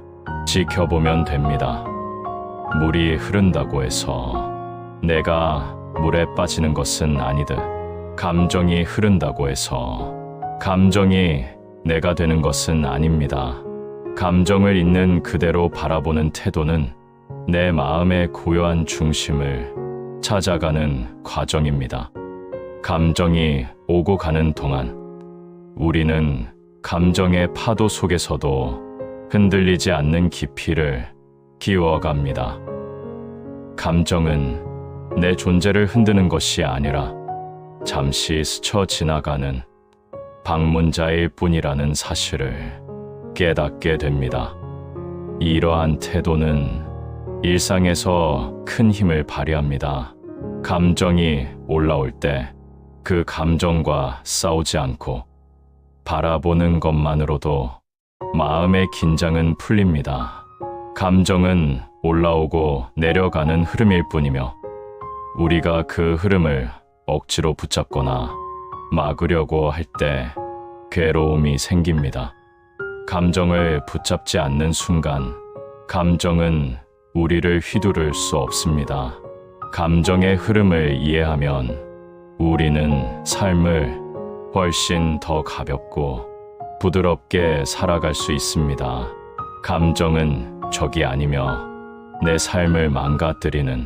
지켜보면 됩니다. 물이 흐른다고 해서 내가 물에 빠지는 것은 아니듯 감정이 흐른다고 해서 감정이 내가 되는 것은 아닙니다. 감정을 있는 그대로 바라보는 태도는 내 마음의 고요한 중심을 찾아가는 과정입니다. 감정이 오고 가는 동안 우리는 감정의 파도 속에서도 흔들리지 않는 깊이를 키워갑니다. 감정은 내 존재를 흔드는 것이 아니라 잠시 스쳐 지나가는 방문자일 뿐이라는 사실을 깨닫게 됩니다. 이러한 태도는 일상에서 큰 힘을 발휘합니다. 감정이 올라올 때 그 감정과 싸우지 않고 바라보는 것만으로도 마음의 긴장은 풀립니다. 감정은 올라오고 내려가는 흐름일 뿐이며 우리가 그 흐름을 억지로 붙잡거나 막으려고 할 때 괴로움이 생깁니다. 감정을 붙잡지 않는 순간 감정은 우리를 휘두를 수 없습니다. 감정의 흐름을 이해하면 우리는 삶을 훨씬 더 가볍고 부드럽게 살아갈 수 있습니다. 감정은 적이 아니며 내 삶을 망가뜨리는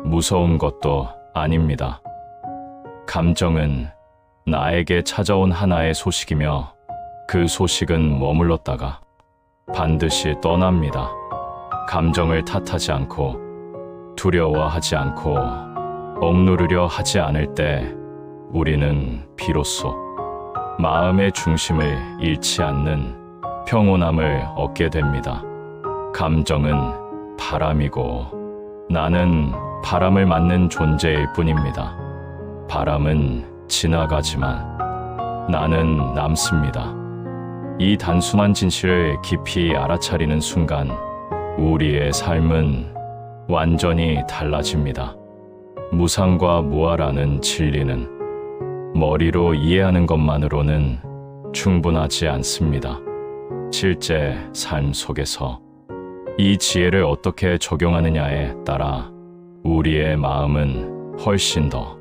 무서운 것도 아닙니다. 감정은 나에게 찾아온 하나의 소식이며 그 소식은 머물렀다가 반드시 떠납니다. 감정을 탓하지 않고 두려워하지 않고 억누르려 하지 않을 때 우리는 비로소 마음의 중심을 잃지 않는 평온함을 얻게 됩니다. 감정은 바람이고 나는 바람을 맞는 존재일 뿐입니다. 바람은 지나가지만 나는 남습니다. 이 단순한 진실을 깊이 알아차리는 순간 우리의 삶은 완전히 달라집니다. 무상과 무아라는 진리는 머리로 이해하는 것만으로는 충분하지 않습니다. 실제 삶 속에서 이 지혜를 어떻게 적용하느냐에 따라 우리의 마음은 훨씬 더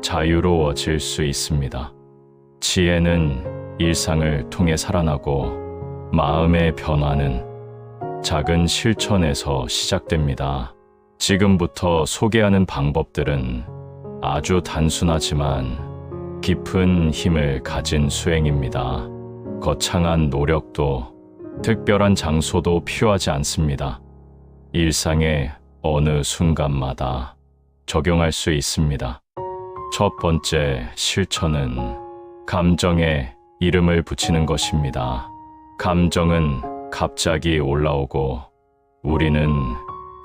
자유로워질 수 있습니다. 지혜는 일상을 통해 살아나고 마음의 변화는 작은 실천에서 시작됩니다. 지금부터 소개하는 방법들은 아주 단순하지만 깊은 힘을 가진 수행입니다. 거창한 노력도 특별한 장소도 필요하지 않습니다. 일상의 어느 순간마다 적용할 수 있습니다. 첫 번째 실천은 감정에 이름을 붙이는 것입니다. 감정은 갑자기 올라오고 우리는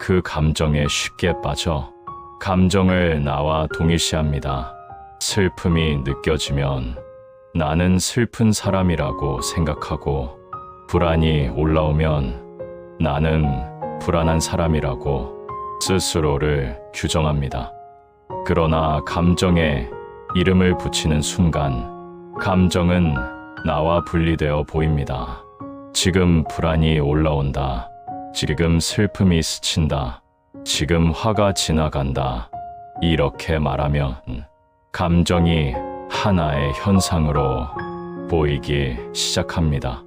그 감정에 쉽게 빠져 감정을 나와 동일시합니다. 슬픔이 느껴지면 나는 슬픈 사람이라고 생각하고 불안이 올라오면 나는 불안한 사람이라고 스스로를 규정합니다. 그러나 감정에 이름을 붙이는 순간 감정은 나와 분리되어 보입니다. 지금 불안이 올라온다. 지금 슬픔이 스친다. 지금 화가 지나간다. 이렇게 말하면 감정이 하나의 현상으로 보이기 시작합니다.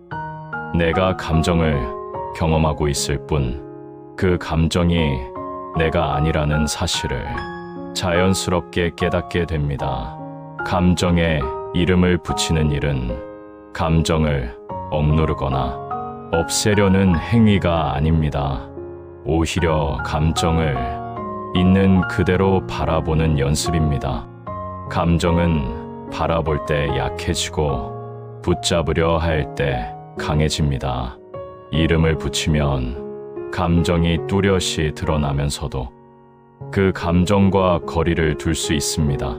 내가 감정을 경험하고 있을 뿐 그 감정이 내가 아니라는 사실을 자연스럽게 깨닫게 됩니다. 감정에 이름을 붙이는 일은 감정을 억누르거나 없애려는 행위가 아닙니다. 오히려 감정을 있는 그대로 바라보는 연습입니다. 감정은 바라볼 때 약해지고 붙잡으려 할 때 강해집니다. 이름을 붙이면 감정이 뚜렷이 드러나면서도 그 감정과 거리를 둘 수 있습니다.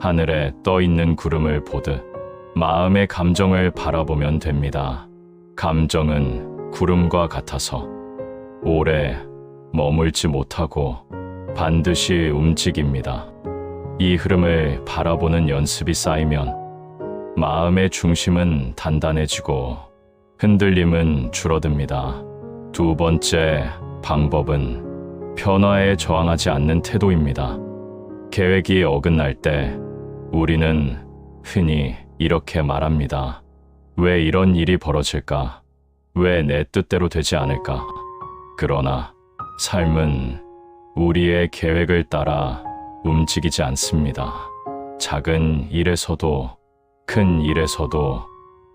하늘에 떠 있는 구름을 보듯 마음의 감정을 바라보면 됩니다. 감정은 구름과 같아서 오래 머물지 못하고 반드시 움직입니다. 이 흐름을 바라보는 연습이 쌓이면 마음의 중심은 단단해지고 흔들림은 줄어듭니다. 두 번째 방법은 변화에 저항하지 않는 태도입니다. 계획이 어긋날 때 우리는 흔히 이렇게 말합니다. 왜 이런 일이 벌어질까? 왜 내 뜻대로 되지 않을까? 그러나 삶은 우리의 계획을 따라 움직이지 않습니다. 작은 일에서도 큰 일에서도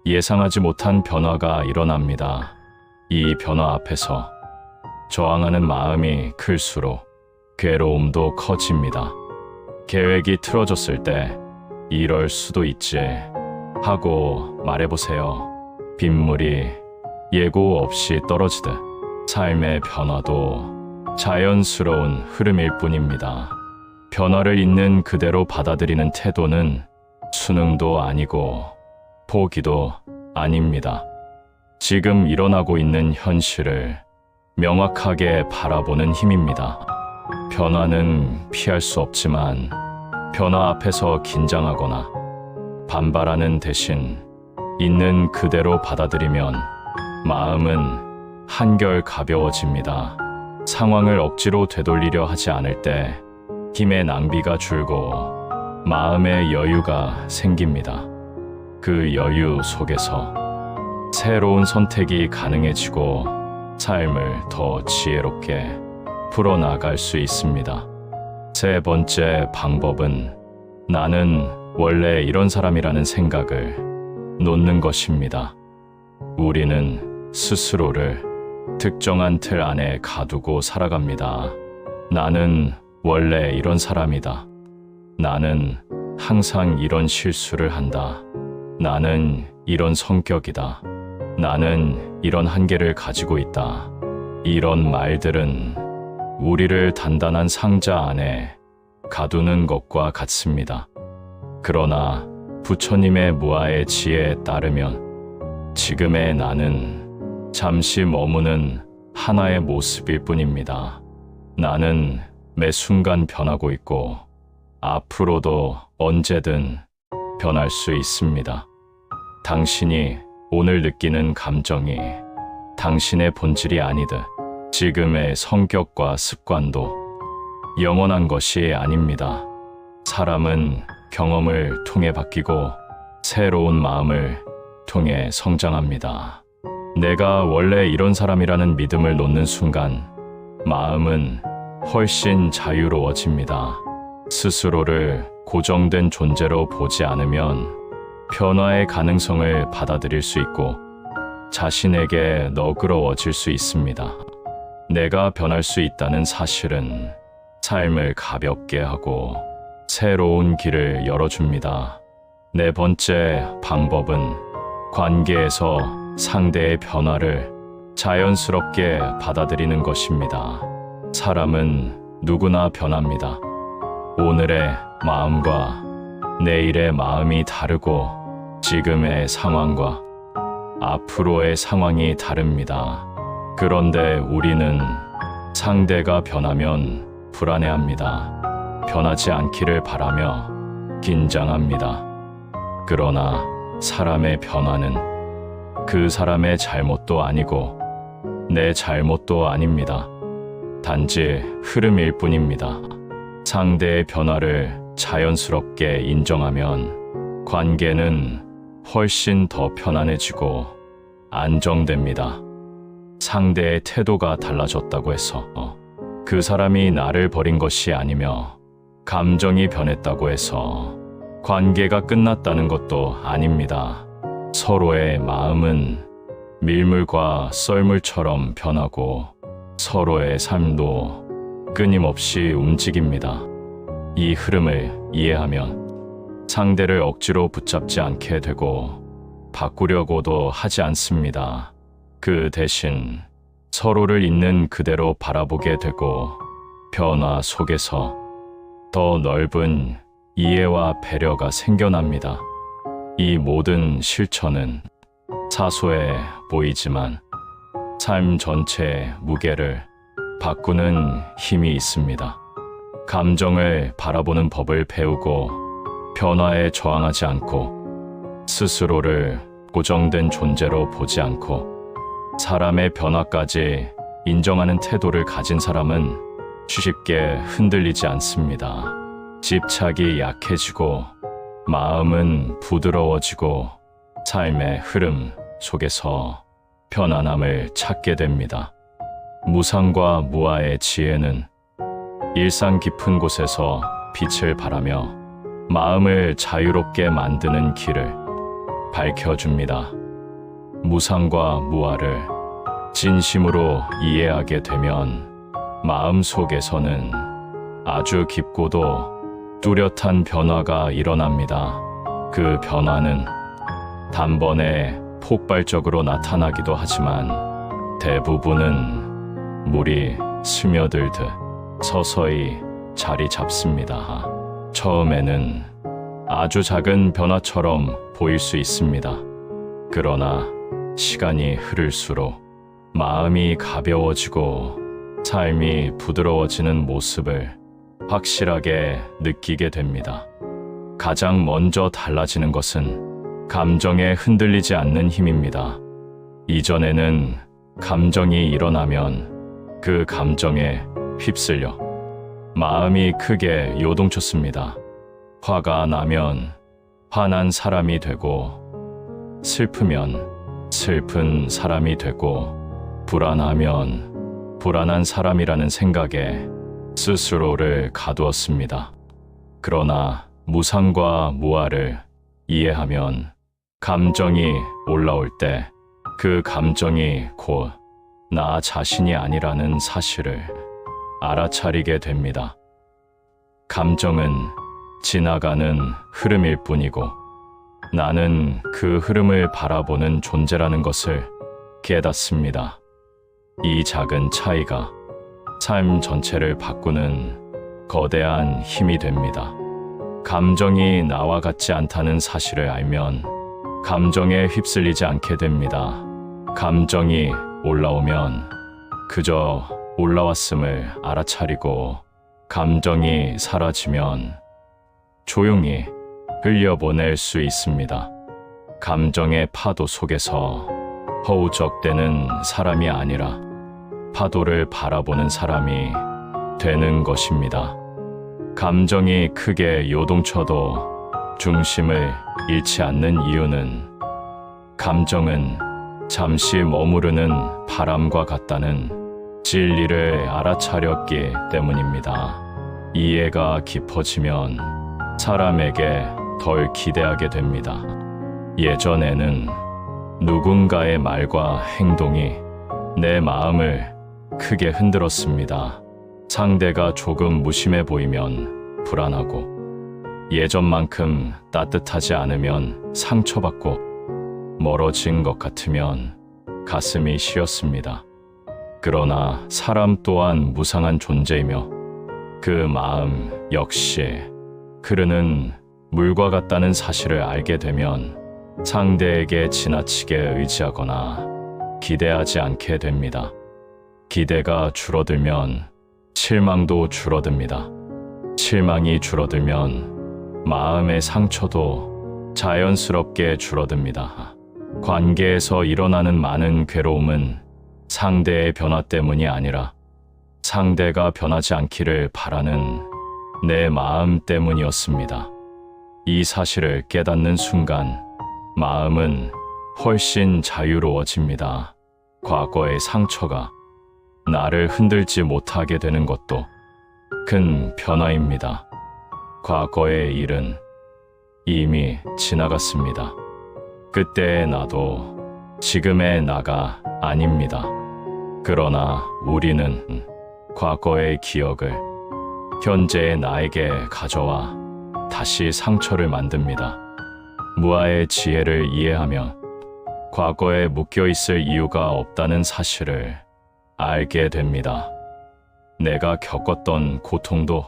예상하지 못한 변화가 일어납니다. 이 변화 앞에서 저항하는 마음이 클수록 괴로움도 커집니다. 계획이 틀어졌을 때 이럴 수도 있지 하고 말해보세요. 빗물이 예고 없이 떨어지듯 삶의 변화도 자연스러운 흐름일 뿐입니다. 변화를 있는 그대로 받아들이는 태도는 수능도 아니고 포기도 아닙니다. 지금 일어나고 있는 현실을 명확하게 바라보는 힘입니다. 변화는 피할 수 없지만 변화 앞에서 긴장하거나 반발하는 대신 있는 그대로 받아들이면 마음은 한결 가벼워집니다. 상황을 억지로 되돌리려 하지 않을 때 힘의 낭비가 줄고 마음의 여유가 생깁니다. 그 여유 속에서 새로운 선택이 가능해지고 삶을 더 지혜롭게 풀어나갈 수 있습니다. 세 번째 방법은 나는 원래 이런 사람이라는 생각을 놓는 것입니다. 우리는 스스로를 특정한 틀 안에 가두고 살아갑니다. 나는 원래 이런 사람이다. 나는 항상 이런 실수를 한다. 나는 이런 성격이다. 나는 이런 한계를 가지고 있다. 이런 말들은 우리를 단단한 상자 안에 가두는 것과 같습니다. 그러나 부처님의 무아의 지혜에 따르면 지금의 나는 잠시 머무는 하나의 모습일 뿐입니다. 나는 매 순간 변하고 있고 앞으로도 언제든 변할 수 있습니다. 당신이 오늘 느끼는 감정이 당신의 본질이 아니듯 지금의 성격과 습관도 영원한 것이 아닙니다. 사람은 경험을 통해 바뀌고 새로운 마음을 통해 성장합니다. 내가 원래 이런 사람이라는 믿음을 놓는 순간 마음은 훨씬 자유로워집니다. 스스로를 고정된 존재로 보지 않으면 변화의 가능성을 받아들일 수 있고 자신에게 너그러워질 수 있습니다. 내가 변할 수 있다는 사실은 삶을 가볍게 하고 새로운 길을 열어줍니다. 네 번째 방법은 관계에서 상대의 변화를 자연스럽게 받아들이는 것입니다. 사람은 누구나 변합니다. 오늘의 마음과 내일의 마음이 다르고 지금의 상황과 앞으로의 상황이 다릅니다. 그런데 우리는 상대가 변하면 불안해합니다. 변하지 않기를 바라며 긴장합니다. 그러나 사람의 변화는 그 사람의 잘못도 아니고 내 잘못도 아닙니다. 단지 흐름일 뿐입니다. 상대의 변화를 자연스럽게 인정하면 관계는 훨씬 더 편안해지고 안정됩니다. 상대의 태도가 달라졌다고 해서 그 사람이 나를 버린 것이 아니며 감정이 변했다고 해서 관계가 끝났다는 것도 아닙니다. 서로의 마음은 밀물과 썰물처럼 변하고 서로의 삶도 끊임없이 움직입니다. 이 흐름을 이해하면 상대를 억지로 붙잡지 않게 되고 바꾸려고도 하지 않습니다. 그 대신 서로를 있는 그대로 바라보게 되고 변화 속에서 더 넓은 이해와 배려가 생겨납니다. 이 모든 실천은 사소해 보이지만 삶 전체의 무게를 바꾸는 힘이 있습니다. 감정을 바라보는 법을 배우고 변화에 저항하지 않고 스스로를 고정된 존재로 보지 않고 사람의 변화까지 인정하는 태도를 가진 사람은 쉽게 흔들리지 않습니다. 집착이 약해지고 마음은 부드러워지고 삶의 흐름 속에서 편안함을 찾게 됩니다. 무상과 무아의 지혜는 일상 깊은 곳에서 빛을 발하며 마음을 자유롭게 만드는 길을 밝혀줍니다. 무상과 무아를 진심으로 이해하게 되면 마음 속에서는 아주 깊고도 뚜렷한 변화가 일어납니다. 그 변화는 단번에 폭발적으로 나타나기도 하지만 대부분은 물이 스며들듯 서서히 자리 잡습니다. 처음에는 아주 작은 변화처럼 보일 수 있습니다. 그러나 시간이 흐를수록 마음이 가벼워지고 삶이 부드러워지는 모습을 확실하게 느끼게 됩니다. 가장 먼저 달라지는 것은 감정에 흔들리지 않는 힘입니다. 이전에는 감정이 일어나면 그 감정에 휩쓸려 마음이 크게 요동쳤습니다. 화가 나면 화난 사람이 되고 슬프면 슬픈 사람이 되고 불안하면 불안한 사람이라는 생각에 스스로를 가두었습니다. 그러나 무상과 무아를 이해하면 감정이 올라올 때 그 감정이 곧 나 자신이 아니라는 사실을 알아차리게 됩니다. 감정은 지나가는 흐름일 뿐이고 나는 그 흐름을 바라보는 존재라는 것을 깨닫습니다. 이 작은 차이가 삶 전체를 바꾸는 거대한 힘이 됩니다. 감정이 나와 같지 않다는 사실을 알면 감정에 휩쓸리지 않게 됩니다. 감정이 올라오면 그저 올라왔음을 알아차리고 감정이 사라지면 조용히 흘려보낼 수 있습니다. 감정의 파도 속에서 허우적대는 사람이 아니라 파도를 바라보는 사람이 되는 것입니다. 감정이 크게 요동쳐도 중심을 잃지 않는 이유는 감정은 잠시 머무르는 바람과 같다는 진리를 알아차렸기 때문입니다. 이해가 깊어지면 사람에게 덜 기대하게 됩니다. 예전에는 누군가의 말과 행동이 내 마음을 크게 흔들었습니다. 상대가 조금 무심해 보이면 불안하고 예전만큼 따뜻하지 않으면 상처받고 멀어진 것 같으면 가슴이 시렸습니다. 그러나 사람 또한 무상한 존재이며 그 마음 역시 흐르는 물과 같다는 사실을 알게 되면 상대에게 지나치게 의지하거나 기대하지 않게 됩니다. 기대가 줄어들면 실망도 줄어듭니다. 실망이 줄어들면 마음의 상처도 자연스럽게 줄어듭니다. 관계에서 일어나는 많은 괴로움은 상대의 변화 때문이 아니라 상대가 변하지 않기를 바라는 내 마음 때문이었습니다. 이 사실을 깨닫는 순간 마음은 훨씬 자유로워집니다. 과거의 상처가 나를 흔들지 못하게 되는 것도 큰 변화입니다. 과거의 일은 이미 지나갔습니다. 그때의 나도 지금의 나가 아닙니다. 그러나 우리는 과거의 기억을 현재의 나에게 가져와 다시 상처를 만듭니다. 무아의 지혜를 이해하며 과거에 묶여있을 이유가 없다는 사실을 알게 됩니다. 내가 겪었던 고통도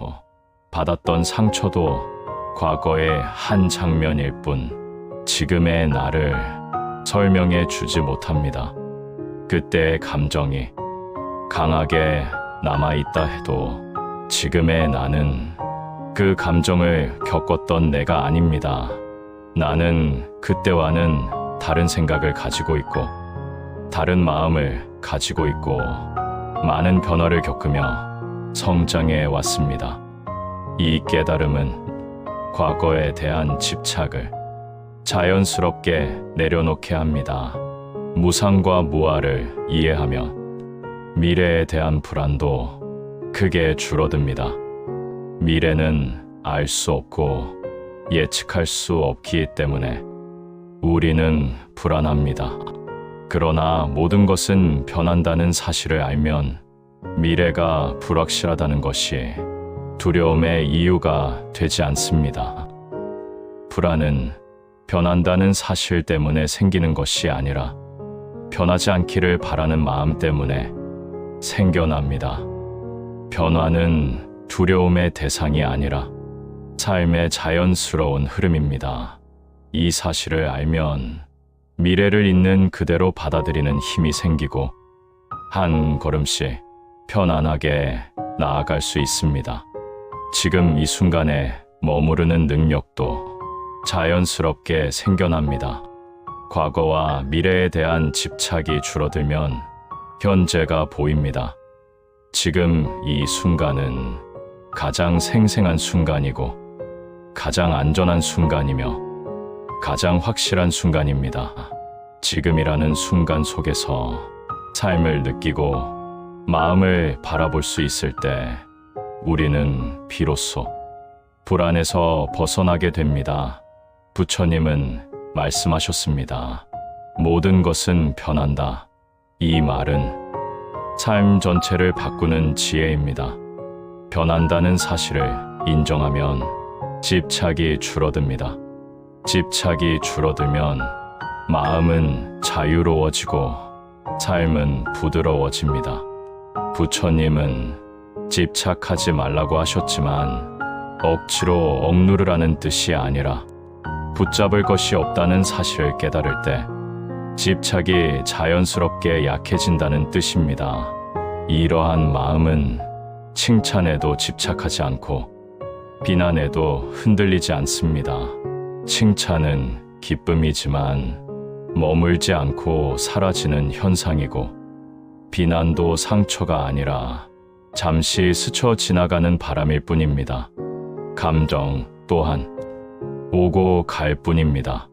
받았던 상처도 과거의 한 장면일 뿐 지금의 나를 설명해 주지 못합니다. 그때의 감정이 강하게 남아있다 해도 지금의 나는 그 감정을 겪었던 내가 아닙니다. 나는 그때와는 다른 생각을 가지고 있고 다른 마음을 가지고 있고 많은 변화를 겪으며 성장해 왔습니다. 이 깨달음은 과거에 대한 집착을 자연스럽게 내려놓게 합니다. 무상과 무아를 이해하며 미래에 대한 불안도 크게 줄어듭니다. 미래는 알 수 없고 예측할 수 없기 때문에 우리는 불안합니다. 그러나 모든 것은 변한다는 사실을 알면 미래가 불확실하다는 것이 두려움의 이유가 되지 않습니다. 불안은 변한다는 사실 때문에 생기는 것이 아니라 변하지 않기를 바라는 마음 때문에 생겨납니다. 변화는 두려움의 대상이 아니라 삶의 자연스러운 흐름입니다. 이 사실을 알면 미래를 있는 그대로 받아들이는 힘이 생기고 한 걸음씩 편안하게 나아갈 수 있습니다. 지금 이 순간에 머무르는 능력도 자연스럽게 생겨납니다. 과거와 미래에 대한 집착이 줄어들면 현재가 보입니다. 지금 이 순간은 가장 생생한 순간이고 가장 안전한 순간이며 가장 확실한 순간입니다. 지금이라는 순간 속에서 삶을 느끼고 마음을 바라볼 수 있을 때 우리는 비로소 불안에서 벗어나게 됩니다. 부처님은 말씀하셨습니다. 모든 것은 변한다. 이 말은 삶 전체를 바꾸는 지혜입니다. 변한다는 사실을 인정하면 집착이 줄어듭니다. 집착이 줄어들면 마음은 자유로워지고 삶은 부드러워집니다. 부처님은 집착하지 말라고 하셨지만 억지로 억누르라는 뜻이 아니라 붙잡을 것이 없다는 사실을 깨달을 때 집착이 자연스럽게 약해진다는 뜻입니다. 이러한 마음은 칭찬에도 집착하지 않고 비난에도 흔들리지 않습니다. 칭찬은 기쁨이지만 머물지 않고 사라지는 현상이고 비난도 상처가 아니라 잠시 스쳐 지나가는 바람일 뿐입니다. 감정 또한 오고 갈 뿐입니다.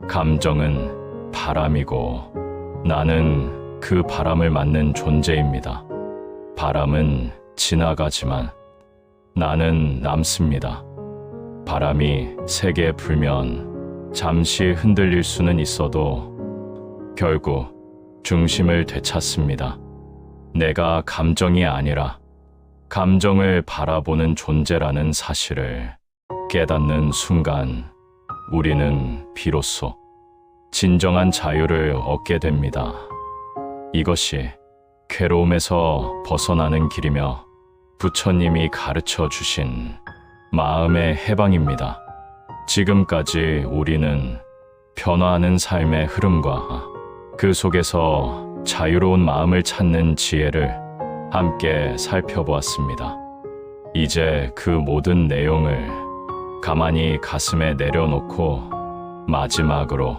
감정은 바람이고 나는 그 바람을 맞는 존재입니다. 바람은 지나가지만 나는 남습니다. 바람이 세게 불면 잠시 흔들릴 수는 있어도 결국 중심을 되찾습니다. 내가 감정이 아니라 감정을 바라보는 존재라는 사실을 깨닫는 순간 우리는 비로소 진정한 자유를 얻게 됩니다. 이것이 괴로움에서 벗어나는 길이며 부처님이 가르쳐 주신 마음의 해방입니다. 지금까지 우리는 변화하는 삶의 흐름과 그 속에서 자유로운 마음을 찾는 지혜를 함께 살펴보았습니다. 이제 그 모든 내용을 가만히 가슴에 내려놓고 마지막으로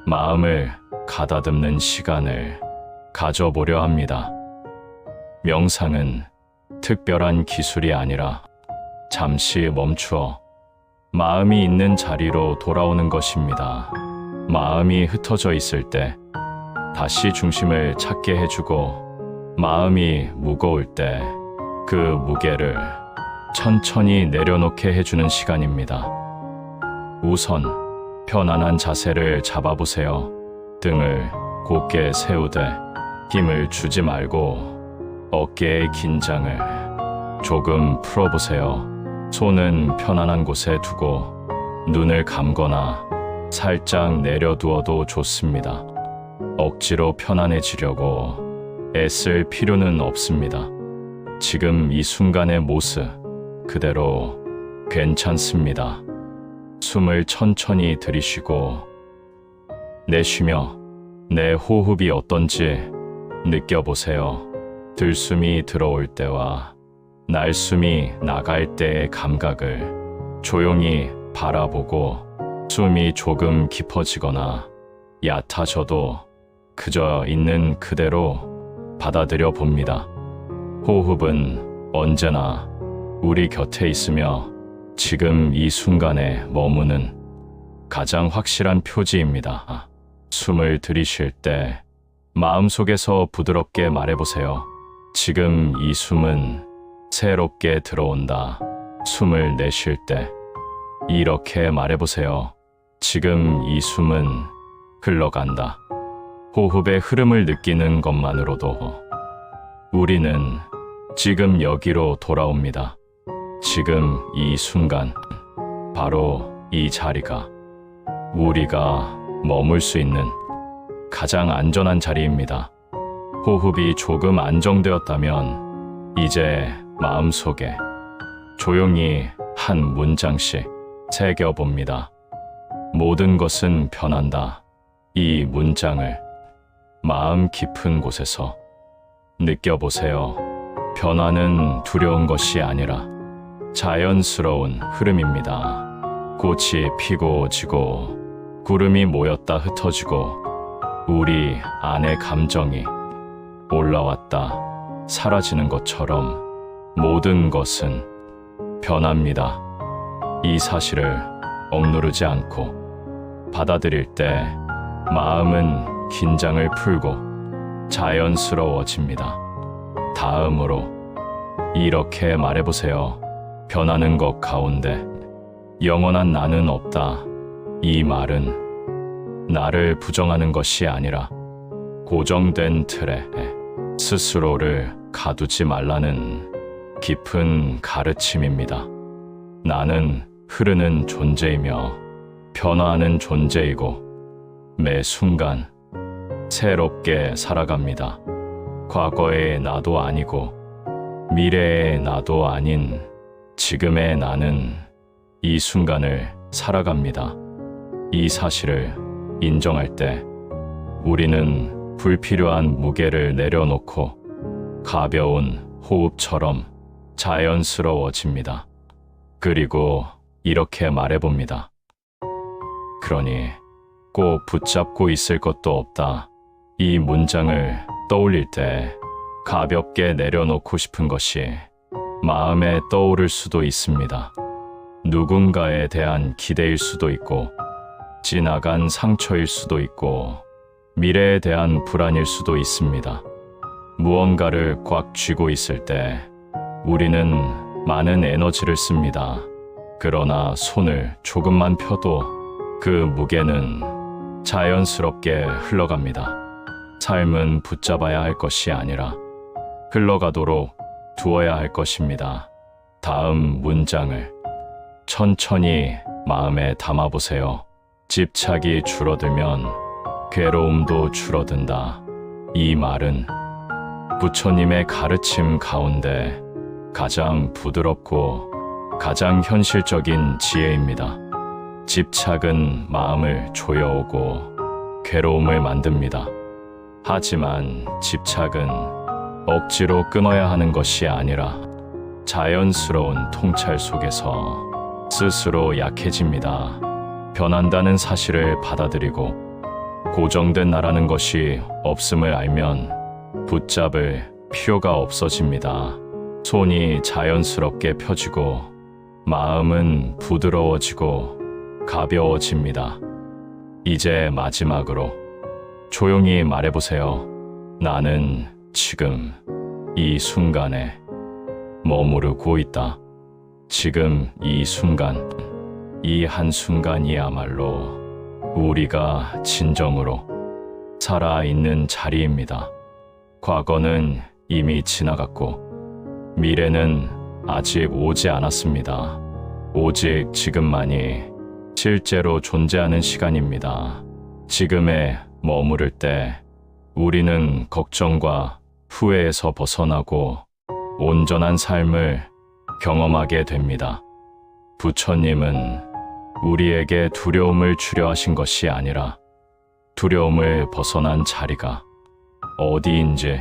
마음을 가다듬는 시간을 가져보려 합니다. 명상은 특별한 기술이 아니라 잠시 멈추어 마음이 있는 자리로 돌아오는 것입니다. 마음이 흩어져 있을 때 다시 중심을 찾게 해주고, 마음이 무거울 때 그 무게를 천천히 내려놓게 해주는 시간입니다. 우선 편안한 자세를 잡아보세요. 등을 곧게 세우되 힘을 주지 말고 어깨의 긴장을 조금 풀어보세요. 손은 편안한 곳에 두고 눈을 감거나 살짝 내려두어도 좋습니다. 억지로 편안해지려고 애쓸 필요는 없습니다. 지금 이 순간의 모습 그대로 괜찮습니다. 숨을 천천히 들이쉬고 내쉬며 내 호흡이 어떤지 느껴보세요. 들숨이 들어올 때와 날숨이 나갈 때의 감각을 조용히 바라보고, 숨이 조금 깊어지거나 얕아져도 그저 있는 그대로 받아들여 봅니다. 호흡은 언제나 우리 곁에 있으며 지금 이 순간에 머무는 가장 확실한 표지입니다. 숨을 들이쉴 때 마음속에서 부드럽게 말해보세요. 지금 이 숨은 새롭게 들어온다. 숨을 내쉴 때 이렇게 말해보세요. 지금 이 숨은 흘러간다. 호흡의 흐름을 느끼는 것만으로도 우리는 지금 여기로 돌아옵니다. 지금 이 순간, 바로 이 자리가 우리가 머물 수 있는 가장 안전한 자리입니다. 호흡이 조금 안정되었다면 이제 마음속에 조용히 한 문장씩 새겨봅니다. 모든 것은 변한다. 이 문장을 마음 깊은 곳에서 느껴보세요. 변화는 두려운 것이 아니라 자연스러운 흐름입니다. 꽃이 피고 지고 구름이 모였다 흩어지고 우리 안의 감정이 올라왔다 사라지는 것처럼 모든 것은 변합니다. 이 사실을 억누르지 않고 받아들일 때 마음은 긴장을 풀고 자연스러워집니다. 다음으로 이렇게 말해보세요. 변하는 것 가운데 영원한 나는 없다. 이 말은 나를 부정하는 것이 아니라 고정된 틀에 스스로를 가두지 말라는 깊은 가르침입니다. 나는 흐르는 존재이며 변화하는 존재이고 매 순간 새롭게 살아갑니다. 과거의 나도 아니고 미래의 나도 아닌 지금의 나는 이 순간을 살아갑니다. 이 사실을 인정할 때 우리는 불필요한 무게를 내려놓고 가벼운 호흡처럼 자연스러워집니다. 그리고 이렇게 말해봅니다. 그러니 꼭 붙잡고 있을 것도 없다. 이 문장을 떠올릴 때 가볍게 내려놓고 싶은 것이 마음에 떠오를 수도 있습니다. 누군가에 대한 기대일 수도 있고, 지나간 상처일 수도 있고, 미래에 대한 불안일 수도 있습니다. 무언가를 꽉 쥐고 있을 때 우리는 많은 에너지를 씁니다. 그러나 손을 조금만 펴도 그 무게는 자연스럽게 흘러갑니다. 삶은 붙잡아야 할 것이 아니라 흘러가도록 두어야 할 것입니다. 다음 문장을 천천히 마음에 담아보세요. 집착이 줄어들면 괴로움도 줄어든다. 이 말은 부처님의 가르침 가운데 가장 부드럽고 가장 현실적인 지혜입니다. 집착은 마음을 조여오고 괴로움을 만듭니다. 하지만 집착은 억지로 끊어야 하는 것이 아니라 자연스러운 통찰 속에서 스스로 약해집니다. 변한다는 사실을 받아들이고 고정된 나라는 것이 없음을 알면 붙잡을 필요가 없어집니다. 손이 자연스럽게 펴지고 마음은 부드러워지고 가벼워집니다. 이제 마지막으로 조용히 말해보세요. 나는 지금 이 순간에 머무르고 있다. 지금 이 순간, 이 한순간이야말로 우리가 진정으로 살아있는 자리입니다. 과거는 이미 지나갔고 미래는 아직 오지 않았습니다. 오직 지금만이 실제로 존재하는 시간입니다. 지금에 머무를 때 우리는 걱정과 후회에서 벗어나고 온전한 삶을 경험하게 됩니다. 부처님은 우리에게 두려움을 주려 하신 것이 아니라 두려움을 벗어난 자리가 어디인지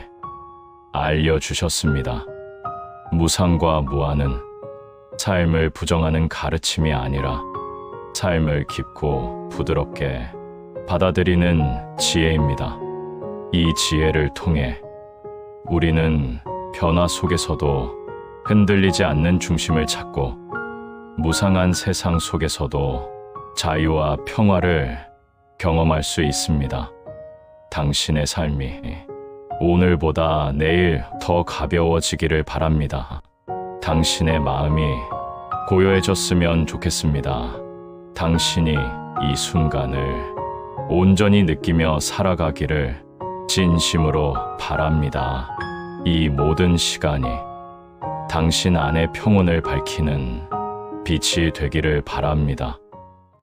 알려주셨습니다. 무상과 무아는 삶을 부정하는 가르침이 아니라 삶을 깊고 부드럽게 받아들이는 지혜입니다. 이 지혜를 통해 우리는 변화 속에서도 흔들리지 않는 중심을 찾고 무상한 세상 속에서도 자유와 평화를 경험할 수 있습니다. 당신의 삶이 오늘보다 내일 더 가벼워지기를 바랍니다. 당신의 마음이 고요해졌으면 좋겠습니다. 당신이 이 순간을 온전히 느끼며 살아가기를 진심으로 바랍니다. 이 모든 시간이 당신 안의 평온을 밝히는 빛이 되기를 바랍니다.